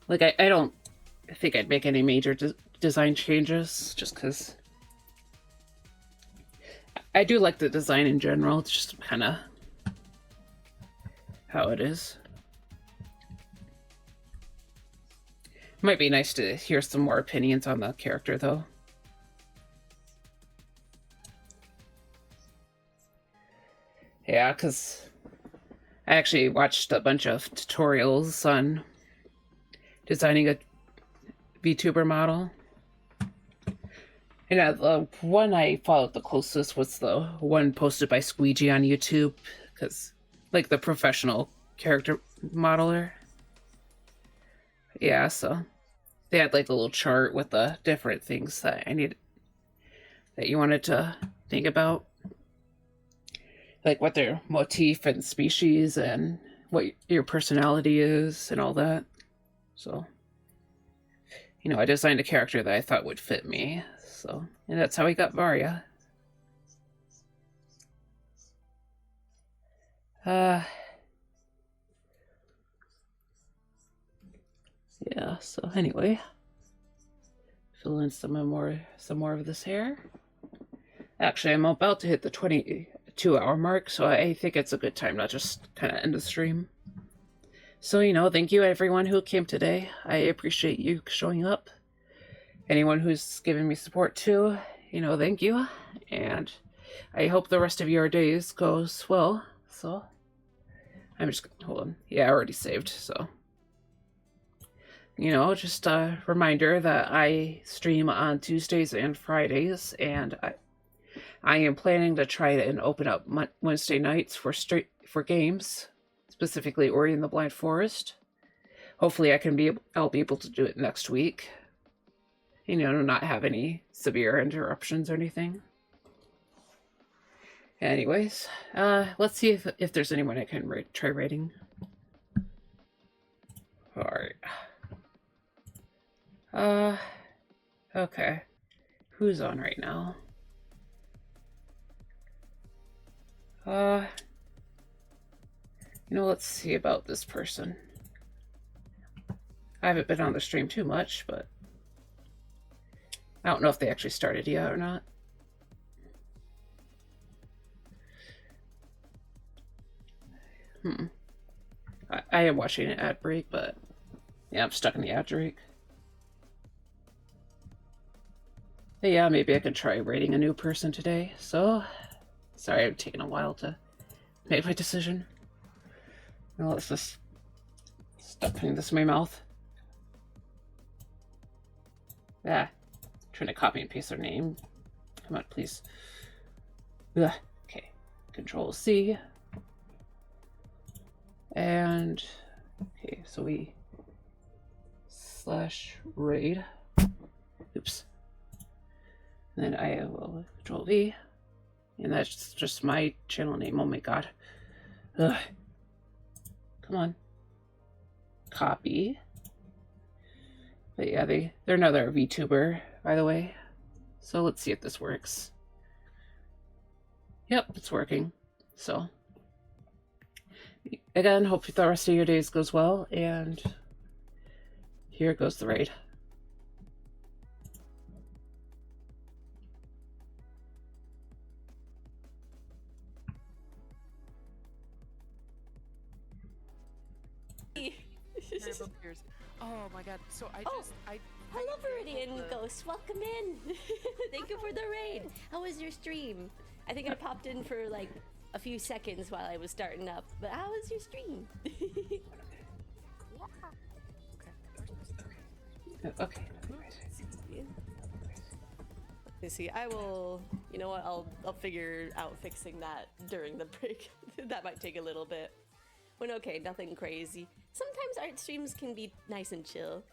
[SPEAKER 1] Like, I don't think I'd make any major design changes, just because I do like the design in general. It's just kind of how it is. Might be nice to hear some more opinions on the character, though. Yeah, because I actually watched a bunch of tutorials on designing a VTuber model. And the one I followed the closest was the one posted by Squeegee on YouTube, because, like, the professional character modeler. Yeah, so they had, like, a little chart with the different things that you wanted to think about. Like, what their motif and species and what your personality is and all that. So, you know, I designed a character that I thought would fit me. So, and that's how I got Varia. Yeah, so anyway, fill in some more of this hair. Actually, I'm about to hit the 22-hour mark, so I think it's a good time to just kind of end the stream. So, you know, thank you everyone who came today. I appreciate you showing up. Anyone who's given me support too, you know, thank you. And I hope the rest of your days goes well. So, I'm just, hold on. Yeah, I already saved, so. You know, just a reminder that I stream on Tuesdays and Fridays, and I am planning to try and open up Wednesday nights for games, specifically Ori and the Blind Forest. Hopefully I'll be able to do it next week. You know, not have any severe interruptions or anything. Anyways, let's see if there's anyone I can try rating. Alright. Okay. Who's on right now? You know, let's see about this person. I haven't been on the stream too much, but I don't know if they actually started yet or not. I am watching an ad break, but yeah, I'm stuck in the ad break. But yeah, maybe I could try rating a new person today. So, sorry, I'm taking a while to make my decision. Now let's just stop putting this in my mouth. Ah, trying to copy and paste their name. Come on, please. Ugh. Okay, Control C. And, okay, so we /raid. Oops. And then I will Control V. And that's just my channel name. Oh my god. Ugh. Come on. Copy. But yeah, they're another VTuber, by the way. So let's see if this works. Yep, it's working. So again, hope the rest of your days goes well, and here goes the raid.
[SPEAKER 2] Oh my god, so
[SPEAKER 3] hello Viridian Ghost, welcome in. Thank you for the raid. How was your stream? I think I popped in for like a few seconds while I was starting up, but how was your stream?
[SPEAKER 1] Okay.
[SPEAKER 3] You see, I will, you know what, I'll figure out fixing that during the break. That might take a little bit. But okay, nothing crazy. Sometimes art streams can be nice and chill.